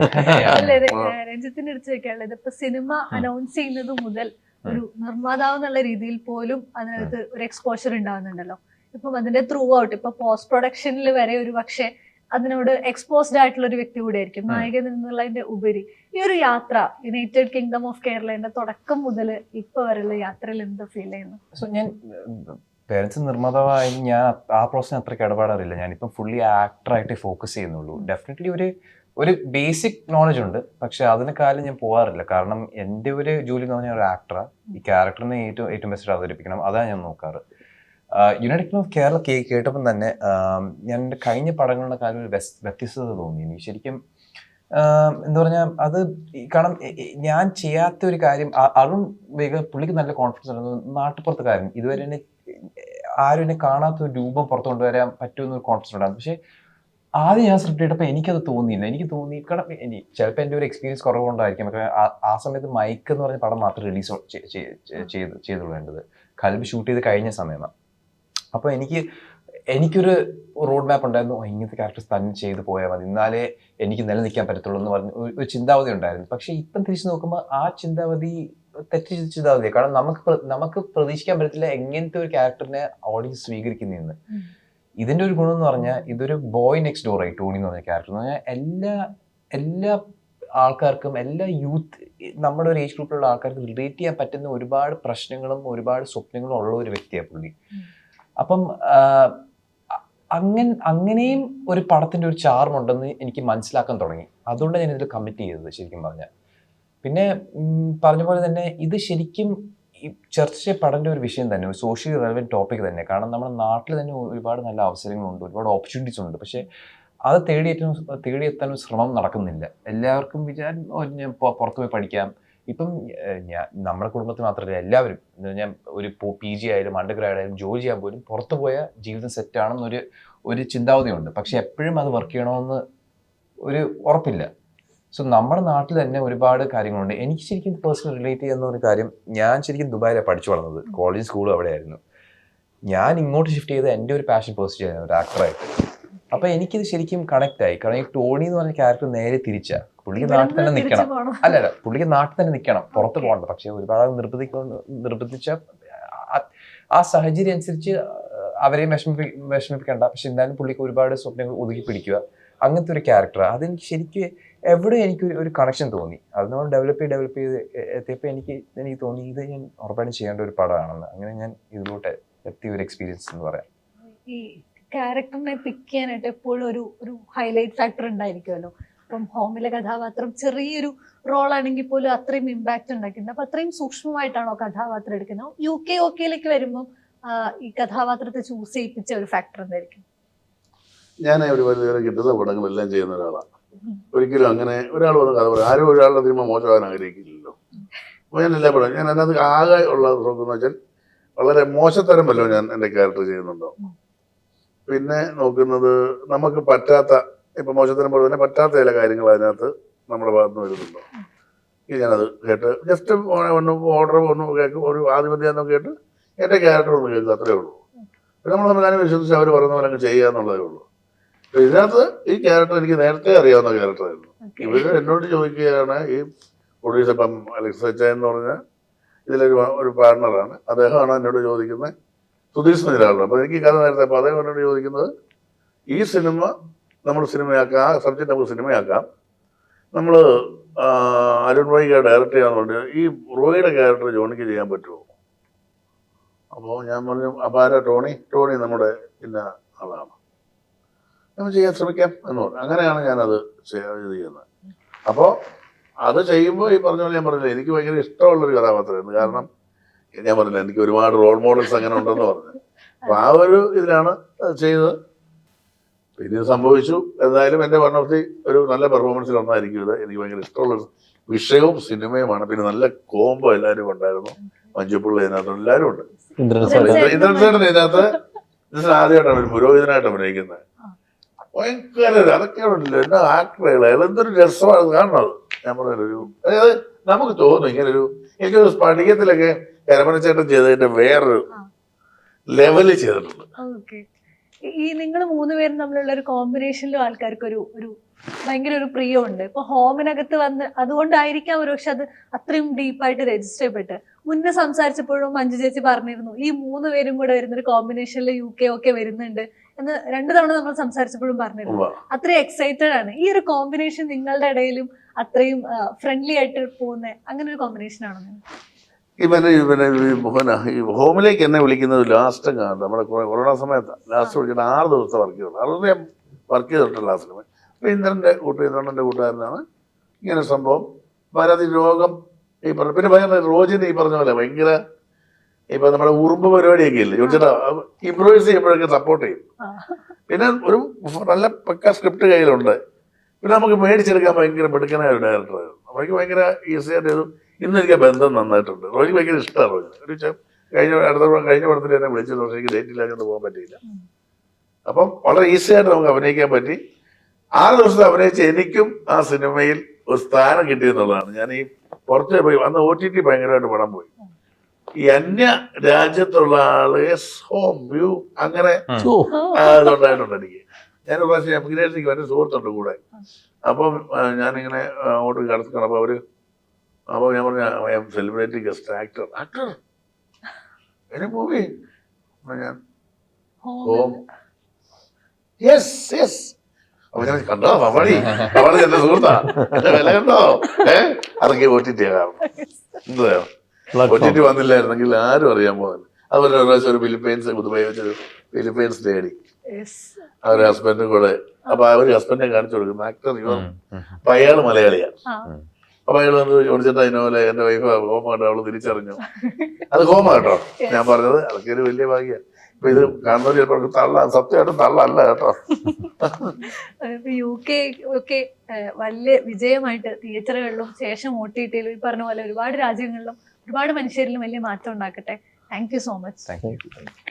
രഞ്ജിത്തിന്റെ അടുത്ത് വെക്കാനുള്ളത്, ഇപ്പൊ സിനിമ അനൗൺസ് ചെയ്യുന്നത് മുതൽ ഒരു നിർമ്മാതാവ് എന്നുള്ള രീതിയിൽ പോലും അതിനകത്ത് ഒരു എക്സ്പോഷർ ഉണ്ടാവുന്നുണ്ടല്ലോ. ഇപ്പം അതിന്റെ ത്രൂ ഔട്ട്, ഇപ്പൊ പോസ്റ്റ് പ്രൊഡക്ഷനിൽ വരെ ഒരു പക്ഷെ അതിനോട് എക്സ്പോസ്ഡ് ആയിട്ടുള്ള ഒരു വ്യക്തി കൂടെ ആയിരിക്കും നായകൻ എന്നുള്ളതിന്റെ ഉപരി. ഈ ഒരു യാത്ര യുണൈറ്റഡ് കിങ്ഡം ഓഫ് കേരളയുടെ തുടക്കം മുതൽ ഇപ്പൊ വരെയുള്ള യാത്രയിൽ എന്ത് ഫീൽ ചെയ്യുന്നു? സോ ഞാൻ പേരൻസ് നിർമ്മാതാവായി ഞാൻ ആ പ്രോസസ്സിന് അത്രയ്ക്ക് ഇടപാടാറില്ല. ഞാനിപ്പം ഫുള്ളി ആക്ടറായിട്ട് ഫോക്കസ് ചെയ്യുന്നുള്ളൂ. ഡെഫിനറ്റ്ലി ഒരു ബേസിക് നോളജ് ഉണ്ട്, പക്ഷെ അതിനെക്കാളും ഞാൻ പോകാറില്ല. കാരണം എൻ്റെ ഒരു ജോലി എന്ന് പറഞ്ഞാൽ ഒരു ആക്ടറാണ്. ഈ ക്യാരക്ടറിനെ ഏറ്റവും ബെസ്റ്റ് അവതരിപ്പിക്കണം, അതാണ് ഞാൻ നോക്കാറ്. യുണൈറ്റഡ് കിങ്ഡം ഓഫ് കേരള കേട്ടപ്പം തന്നെ ഞാൻ എൻ്റെ കഴിഞ്ഞ പടങ്ങളുടെ കാര്യം ഒരു വ്യത്യസ്തത തോന്നി എനിക്ക് ശരിക്കും. എന്താ പറഞ്ഞാൽ അത് കാരണം ഞാൻ ചെയ്യാത്ത ഒരു കാര്യം, അതും പുള്ളിക്ക് നല്ല കോൺഫിഡൻസ് ഉണ്ട്. നാട്ടുപുറത്തെ കാര്യം ഇതുവരെ എന്നെ ആരും എന്നെ കാണാത്ത ഒരു രൂപം പുറത്തു കൊണ്ടുവരാൻ പറ്റുമെന്നൊരു കോൺഫിഡൻസ് ഉണ്ടായിരുന്നു. പക്ഷെ ആദ്യം ഞാൻ സ്ക്രിപ്റ്റ് ചെയ്തപ്പോൾ എനിക്കത് തോന്നിയില്ല. എനിക്ക് തോന്നി കാരണം ചിലപ്പോൾ എൻ്റെ ഒരു എക്സ്പീരിയൻസ് കുറവുകൊണ്ടായിരിക്കും. ആ സമയത്ത് മൈക്ക് എന്ന് പറഞ്ഞ പടം മാത്രം റിലീസ് ചെയ്തുള്ളൂ. വേണ്ടത് കൽബ് ഷൂട്ട് ചെയ്ത് കഴിഞ്ഞ സമയമാണ്. അപ്പോൾ എനിക്കൊരു റോഡ് മാപ്പ് ഉണ്ടായിരുന്നു. ഇങ്ങനത്തെ ക്യാരക്ടേഴ്സ് തന്നെ ചെയ്ത് പോയാൽ മതി, എന്നാലേ എനിക്ക് നിലനിൽക്കാൻ പറ്റത്തുള്ളൂ എന്ന് പറഞ്ഞ് ഒരു ചിന്താഗതി ഉണ്ടായിരുന്നു. പക്ഷെ ഇപ്പം തിരിച്ചു നോക്കുമ്പോൾ ആ ചിന്താഗതി തെറ്റ് ചിന്താഗതിയാണ്. കാരണം നമുക്ക് പ്രതീക്ഷിക്കാൻ പറ്റത്തില്ല എങ്ങനത്തെ ഒരു ക്യാരക്ടറിനെ ഓഡിയൻസ് സ്വീകരിക്കുന്നതെന്ന്. ഇതിൻ്റെ ഒരു ഗുണം എന്ന് പറഞ്ഞാൽ ഇതൊരു ബോയ് നെക്സ്റ്റ് ഡോർ ആയി ടോണി എന്ന് പറഞ്ഞ ക്യാരക്ടർ എന്ന് പറഞ്ഞാൽ എല്ലാ ആൾക്കാർക്കും, എല്ലാ യൂത്ത്, നമ്മുടെ ഒരു ഏജ് ഗ്രൂപ്പിലുള്ള ആൾക്കാർക്ക് റിലേറ്റ് ചെയ്യാൻ പറ്റുന്ന ഒരുപാട് പ്രശ്നങ്ങളും ഒരുപാട് സ്വപ്നങ്ങളും ഉള്ള ഒരു വ്യക്തിയാണ് പുള്ളി. അപ്പം അങ്ങനെയും ഒരു പടത്തിൻ്റെ ഒരു ചാർം ഉണ്ടെന്ന് എനിക്ക് മനസ്സിലാക്കാൻ തുടങ്ങി. അതുകൊണ്ടാണ് ഞാൻ ഇതിൽ കമ്മിറ്റ് ചെയ്തത് ശരിക്കും പറഞ്ഞാൽ. പിന്നെ പറഞ്ഞ പോലെ തന്നെ ഇത് ശരിക്കും ഈ ചർച്ച ചെയ്യപ്പെടേണ്ട ഒരു വിഷയം തന്നെ, ഒരു സോഷ്യലി റെലവൻറ്റ് ടോപ്പിക് തന്നെ. കാരണം നമ്മുടെ നാട്ടിൽ തന്നെ ഒരുപാട് നല്ല അവസരങ്ങളുണ്ട്, ഒരുപാട് ഓപ്പർച്യൂണിറ്റീസ് ഉണ്ട്. പക്ഷേ അത് തേടിയെത്താൻ ശ്രമം നടക്കുന്നില്ല. എല്ലാവർക്കും ഞാൻ പുറത്തു പോയി പഠിക്കാം. ഇപ്പം നമ്മുടെ കുടുംബത്തിൽ മാത്രമല്ല, എല്ലാവരും ഞാൻ ഒരു PG ആയാലും അണ്ടർഗ്രാഡ് ആയാലും ജോലി ചെയ്യാൻ പോലും പുറത്തു പോയ ജീവിതം സെറ്റാണെന്നൊരു ചിന്താഗതിയുണ്ട്. പക്ഷെ എപ്പോഴും അത് വർക്ക് ചെയ്യണമെന്ന് ഒരു ഉറപ്പില്ല. സോ നമ്മുടെ നാട്ടിൽ തന്നെ ഒരുപാട് കാര്യങ്ങളുണ്ട്. എനിക്ക് ശരിക്കും പേഴ്സണൽ റിലേറ്റ് ചെയ്യുന്ന ഒരു കാര്യം, ഞാൻ ശരിക്കും ദുബായിലാണ് പഠിച്ചു വളർന്നത്. കോളേജ് സ്കൂളും അവിടെയായിരുന്നു. ഞാൻ ഇങ്ങോട്ട് ഷിഫ്റ്റ് ചെയ്ത് എൻ്റെ ഒരു പാഷൻ പേഴ്സ്യൂ ചെയ്യാൻ ഒരു ആക്ടറായിട്ട്. അപ്പോൾ എനിക്കിത് ശരിക്കും കണക്ട് ആയി. കാരണം ഈ ടോണി എന്ന് പറഞ്ഞ ക്യാരക്ടർ നേരെ തിരിച്ചാ. പുള്ളിക്ക് നാട്ടിൽ തന്നെ നിൽക്കണം, പുള്ളിക്ക് നാട്ടിൽ തന്നെ നിൽക്കണം, പുറത്ത് പോകണ്ട. പക്ഷെ ഒരുപാട് നിർബന്ധിച്ച ആ സാഹചര്യം അനുസരിച്ച് അവരെയും വിഷമിപ്പിക്കണ്ട. പക്ഷെ എന്തായാലും പുള്ളിക്ക് ഒരുപാട് സ്വപ്നങ്ങൾ ഒതുക്കി പിടിക്കുക, അങ്ങനത്തെ ഒരു ക്യാരക്ടർ. അതെനിക്ക് ശരിക്കും എവിടെ എനിക്ക് ഒരു കണക്ഷൻ തോന്നി. അതിനോട് ഡെവലപ്പ് ചെയ്ത് എത്തിയപ്പോൾ എനിക്ക് തോന്നി ഇത് ഞാൻ ഉറപ്പായിട്ടും ചെയ്യേണ്ട ഒരു പടമാണെന്ന്. അങ്ങനെ ഞാൻ ഇതിലോട്ട് എത്തിയ ഒരു എക്സ്പീരിയൻസ് എന്ന് പറയാം. ഈ ക്യാരക്ടറിനെ പിക്ക് ചെയ്യാനായിട്ട് എപ്പോഴും ഒരു ഹൈലൈറ്റ് ഫാക്ടർ ഉണ്ടായിരിക്കുമല്ലോ. ഇപ്പം ഹോമിലെ കഥാപാത്രം ചെറിയൊരു റോൾ ആണെങ്കിൽ പോലും അത്രയും ഇമ്പാക്ട് ഉണ്ടാക്കിയിട്ടുണ്ട്. അപ്പൊ അത്രയും സൂക്ഷ്മമായിട്ടാണോ കഥാപാത്രം എടുക്കുന്നത്? UK വരുമ്പം ഈ കഥാപാത്രത്തെ ചൂസ് ചെയ്യിപ്പിച്ച ഒരു ഫാക്ടർ എന്തായിരിക്കും? ഞാൻ ഒരു പരിധിവരെ കിട്ടുന്ന പടങ്ങളെല്ലാം ചെയ്യുന്ന ഒരാളാണ്. ഒരിക്കലും അങ്ങനെ ഒരാൾ വന്ന് കഥ പറയും, ആരും ഒരാളുടെ സിനിമ മോശമാകാൻ ആഗ്രഹിക്കില്ലല്ലോ. അപ്പോൾ ഞാൻ എല്ലാ പടം, ഞാൻ അതിനകത്ത് ആകെ ഉള്ള നോക്കുന്ന വെച്ചാൽ വളരെ മോശത്തരം വല്ലോ ഞാൻ എൻ്റെ ക്യാരക്ടർ ചെയ്യുന്നുണ്ടോ. പിന്നെ നോക്കുന്നത് നമുക്ക് പറ്റാത്ത, ഇപ്പം മോശത്തരം പോലെ തന്നെ പറ്റാത്ത ചില കാര്യങ്ങൾ അതിനകത്ത് നമ്മുടെ ഭാഗത്ത് നിന്ന് വരുന്നുണ്ടോ. ഞാനത് കേട്ട് ജസ്റ്റ് ഓർഡർ കേൾക്കും, ഒരു ആധിപത്യം കേട്ട് എൻ്റെ ക്യാരക്ടർ ഒന്ന് കേൾക്കും, അത്രേ ഉള്ളൂ. പിന്നെ നമ്മൾ ഞാൻ വിശ്വസിച്ച് അവർ പറയുന്ന പോലെ അങ്ങ് ചെയ്യുക എന്നുള്ളതേ ഉള്ളൂ. അപ്പൊ ഇതിനകത്ത് ഈ ക്യാരക്ടർ എനിക്ക് നേരത്തെ അറിയാവുന്ന ക്യാരക്ടറായിരുന്നു. Okay. ഇവര് എന്നോട് ചോദിക്കുകയാണ്, ഈ പ്രൊഡ്യൂസർ ഇപ്പം അലക്സ് അച്ചായൻ എന്ന് പറഞ്ഞ ഇതിലൊരു പാർട്ണറാണ്, അദ്ദേഹമാണ് എന്നോട് ചോദിക്കുന്നത്, സുധീർ സ്മിതിലാണ്. അപ്പൊ എനിക്ക് കഥ നേരത്തെ, അപ്പൊ അദ്ദേഹം എന്നോട് ചോദിക്കുന്നത്, ഈ സിനിമ നമ്മൾ സിനിമയാക്കാം, ആ സബ്ജക്റ്റ് നമുക്ക് സിനിമയാക്കാം, നമ്മൾ അരുൺ വൈക ഡയറക്റ്റ് ചെയ്യാന്ന് പറഞ്ഞു, ഈ റോയിയുടെ ക്യാരക്ടർ ജോണിക്ക് ചെയ്യാൻ പറ്റുമോ? അപ്പോൾ ഞാൻ പറഞ്ഞു, അപ്പോൾ ആരാ? ടോണി നമ്മുടെ ഇന്ന ആളാണ്, നമ്മൾ ചെയ്യാൻ ശ്രമിക്കാം എന്ന് പറഞ്ഞു. അങ്ങനെയാണ് ഞാനത് ചെയ്യുന്നത്. അപ്പോൾ അത് ചെയ്യുമ്പോൾ ഈ പറഞ്ഞ പോലെ ഞാൻ പറഞ്ഞില്ല, എനിക്ക് ഭയങ്കര ഇഷ്ടമുള്ളൊരു കഥാപാത്രമായിരുന്നു. കാരണം ഞാൻ പറഞ്ഞില്ല, എനിക്ക് ഒരുപാട് റോൾ മോഡൽസ് അങ്ങനെ ഉണ്ടെന്ന് പറഞ്ഞു. അപ്പൊ ആ ഒരു ഇതിലാണ് ചെയ്തത്. പിന്നെ സംഭവിച്ചു. എന്തായാലും എൻ്റെ വൺ ഓഫ് ദി ഒരു നല്ല പെർഫോമൻസിൽ ഒന്നായിരിക്കും ഇത്. എനിക്ക് ഭയങ്കര ഇഷ്ടമുള്ളൊരു വിഷയവും സിനിമയുമാണ്. പിന്നെ നല്ല കോംബോ എല്ലാവരും ഉണ്ടായിരുന്നു. മഞ്ജുപിള്ള ഇതിനകത്ത് എല്ലാവരും ഉണ്ട്. ഇന്ദ്രൻ ഇന്ദ്രൻ ഇതിനകത്ത് ആദ്യമായിട്ടാണ് ഒരു പുരോഹിതനായിട്ട് അഭിനയിക്കുന്നത്. ഭയങ്കര അതൊക്കെ ഉണ്ടല്ലോ, എന്നാ ആക്ടറുകൾ, എന്തൊരു രസമാണ് കാണുന്നത്. ഞാൻ പറഞ്ഞൊരു അതായത് നമുക്ക് തോന്നും ഇങ്ങനൊരു, എനിക്കൊരു സ്പടികത്തിലൊക്കെ കരമനച്ചേട്ടൻ ചെയ്തതിന്റെ വേറൊരു ലെവലിൽ ചെയ്തിട്ടുണ്ട്. ഈ നിങ്ങൾ മൂന്നുപേരും തമ്മിലുള്ള ഒരു കോമ്പിനേഷനിലും ആൾക്കാർക്ക് ഒരു ഭയങ്കര ഒരു പ്രിയമുണ്ട്. ഇപ്പൊ ഹോമിനകത്ത് വന്ന് അതുകൊണ്ടായിരിക്കാം ഒരുപക്ഷെ അത് അത്രയും ഡീപ്പായിട്ട് രജിസ്റ്റർ ചെയ്യപ്പെട്ട്. മുന്നേ സംസാരിച്ചപ്പോഴും മഞ്ജു ചേച്ചി പറഞ്ഞിരുന്നു, ഈ മൂന്ന് പേരും കൂടെ വരുന്ന ഒരു കോമ്പിനേഷനിൽ UK ഒക്കെ വരുന്നുണ്ട് എന്ന് 2 തവണ നമ്മൾ സംസാരിച്ചപ്പോഴും പറഞ്ഞിരുന്നു. അത്രയും എക്സൈറ്റഡ് ആണ്. ഈ ഒരു കോമ്പിനേഷൻ നിങ്ങളുടെ ഇടയിലും അത്രയും ഫ്രണ്ട്ലി ആയിട്ട് പോകുന്ന അങ്ങനെ ഒരു കോമ്പിനേഷൻ ആണോ? ഈ ഹോമിലേക്ക് എന്നെ വിളിക്കുന്നത് ലാസ്റ്റ് കാണുന്നത് നമ്മുടെ കൊറോണ സമയത്ത് ലാസ്റ്റ് വിളിച്ചിട്ട് 6 ദിവസത്തെ വർക്ക് ചെയ്തു. 6 ഞാൻ വർക്ക് ചെയ്തിട്ടുള്ള ആ സിനിമ. അപ്പോൾ ഇന്ദ്രൻ്റെ കൂട്ടുകാരനാണ് ഇങ്ങനെ സംഭവം. പരാതി രോഗം ഈ പറഞ്ഞ, പിന്നെ ഭയങ്കര റോജിന് ഈ പറഞ്ഞ പോലെ ഭയങ്കര ഇപ്പൊ നമ്മുടെ ഉറുമ്പ് പരിപാടിയൊക്കെ ഇല്ലേ ചോദിച്ചിട്ടാ, ഇംപ്രൂവൈസ് ചെയ്യുമ്പോഴൊക്കെ സപ്പോർട്ട് ചെയ്യും. പിന്നെ ഒരു നല്ല പക്ക സ്ക്രിപ്റ്റ് കയ്യിലുണ്ട്. പിന്നെ നമുക്ക് മേടിച്ചെടുക്കാൻ ഭയങ്കര മിടുക്കനായ ഒരു ഡയറക്ടറായിരുന്നു. അവർക്ക് ഭയങ്കര ഈസിയായിട്ട് ചെയ്തു. ഇന്ന് എനിക്ക് ബന്ധം നന്നായിട്ടുണ്ട്. റോജിക്ക് ഭയങ്കര ഇഷ്ടമാണ്. റോജിന് ഒരു കഴിഞ്ഞ പടത്തിൽ എന്നെ വിളിച്ചത്, പക്ഷേ എനിക്ക് ഡേറ്റ് ഇല്ലാതെ പോകാൻ പറ്റിയില്ല. അപ്പം വളരെ ഈസിയായിട്ട് നമുക്ക് അഭിനയിക്കാൻ പറ്റി. 6 ദിവസത്തെ അഭിനയിച്ച് എനിക്കും ആ സിനിമയിൽ ഒരു സ്ഥാനം കിട്ടിയെന്നുള്ളതാണ്. ഞാൻ ഈ പുറത്ത് പോയി അന്ന് OTT ഭയങ്കരമായിട്ട് പടം പോയി. ഈ അന്യ രാജ്യത്തുള്ള ആള് ഹോം വ്യൂ അങ്ങനെ ഇതുണ്ടായിട്ടുണ്ട് എനിക്ക്. ഞാനൊരു പ്രാവശ്യം എമിഗ്രേഷനിലേക്ക് എൻ്റെ സുഹൃത്തുണ്ട് കൂടെ. അപ്പം ഞാനിങ്ങനെ അങ്ങോട്ട് കിടക്കണം. അപ്പോൾ ഞാൻ പറഞ്ഞു, I am celebrity guest actor any movie. ഞാൻ ഹോം യെസ്. അപ്പൊ ഞാൻ കണ്ടോ അവളി എന്റെ സുഹൃത്താ, എന്റെ വില കണ്ടോ? അതൊക്കെ OTT കാരണം. എന്താ OTT വന്നില്ലായിരുന്നെങ്കിൽ ആരും അറിയാൻ പോകുന്നില്ല. അതുപോലെ ഒരു പ്രാവശ്യം ഒരു ദുബായ് വെച്ചൊരു ഫിലിപ്പൈൻസ് ലേഡി, അവരുടെ ഹസ്ബൻഡും കൂടെ. അപ്പൊ അവര് ഹസ്ബൻഡിനെ കാണിച്ചു കൊടുക്കുന്നു ആക്ടർ ഇവർ. അപ്പൊ അയാള് മലയാളിയാണ്. അപ്പൊ അയാൾ വന്ന് ചോദിച്ചിട്ട് അതിനോലെ എന്റെ വൈഫ് ഹോമാണ്, അവള് തിരിച്ചറിഞ്ഞു അത് ഹോമാ കേട്ടോ. ഞാൻ പറഞ്ഞത് അതൊക്കെ ഒരു വലിയ ഭാഗ്യം. ഇപ്പൊ ഇത് കാണുന്നവർ ചിലപ്പോൾ തള്ള, സത്യമായിട്ടും തള്ളല്ല കേട്ടോ. UK ഒക്കെ വലിയ വിജയമായിട്ട് തിയേറ്ററുകളിലും ശേഷം OTTയിലും ഈ പറഞ്ഞ പോലെ ഒരുപാട് രാജ്യങ്ങളിലും ഒരുപാട് മനുഷ്യരിലും വലിയ മാറ്റം ഉണ്ടാക്കട്ടെ. Thank you so much. Thank U.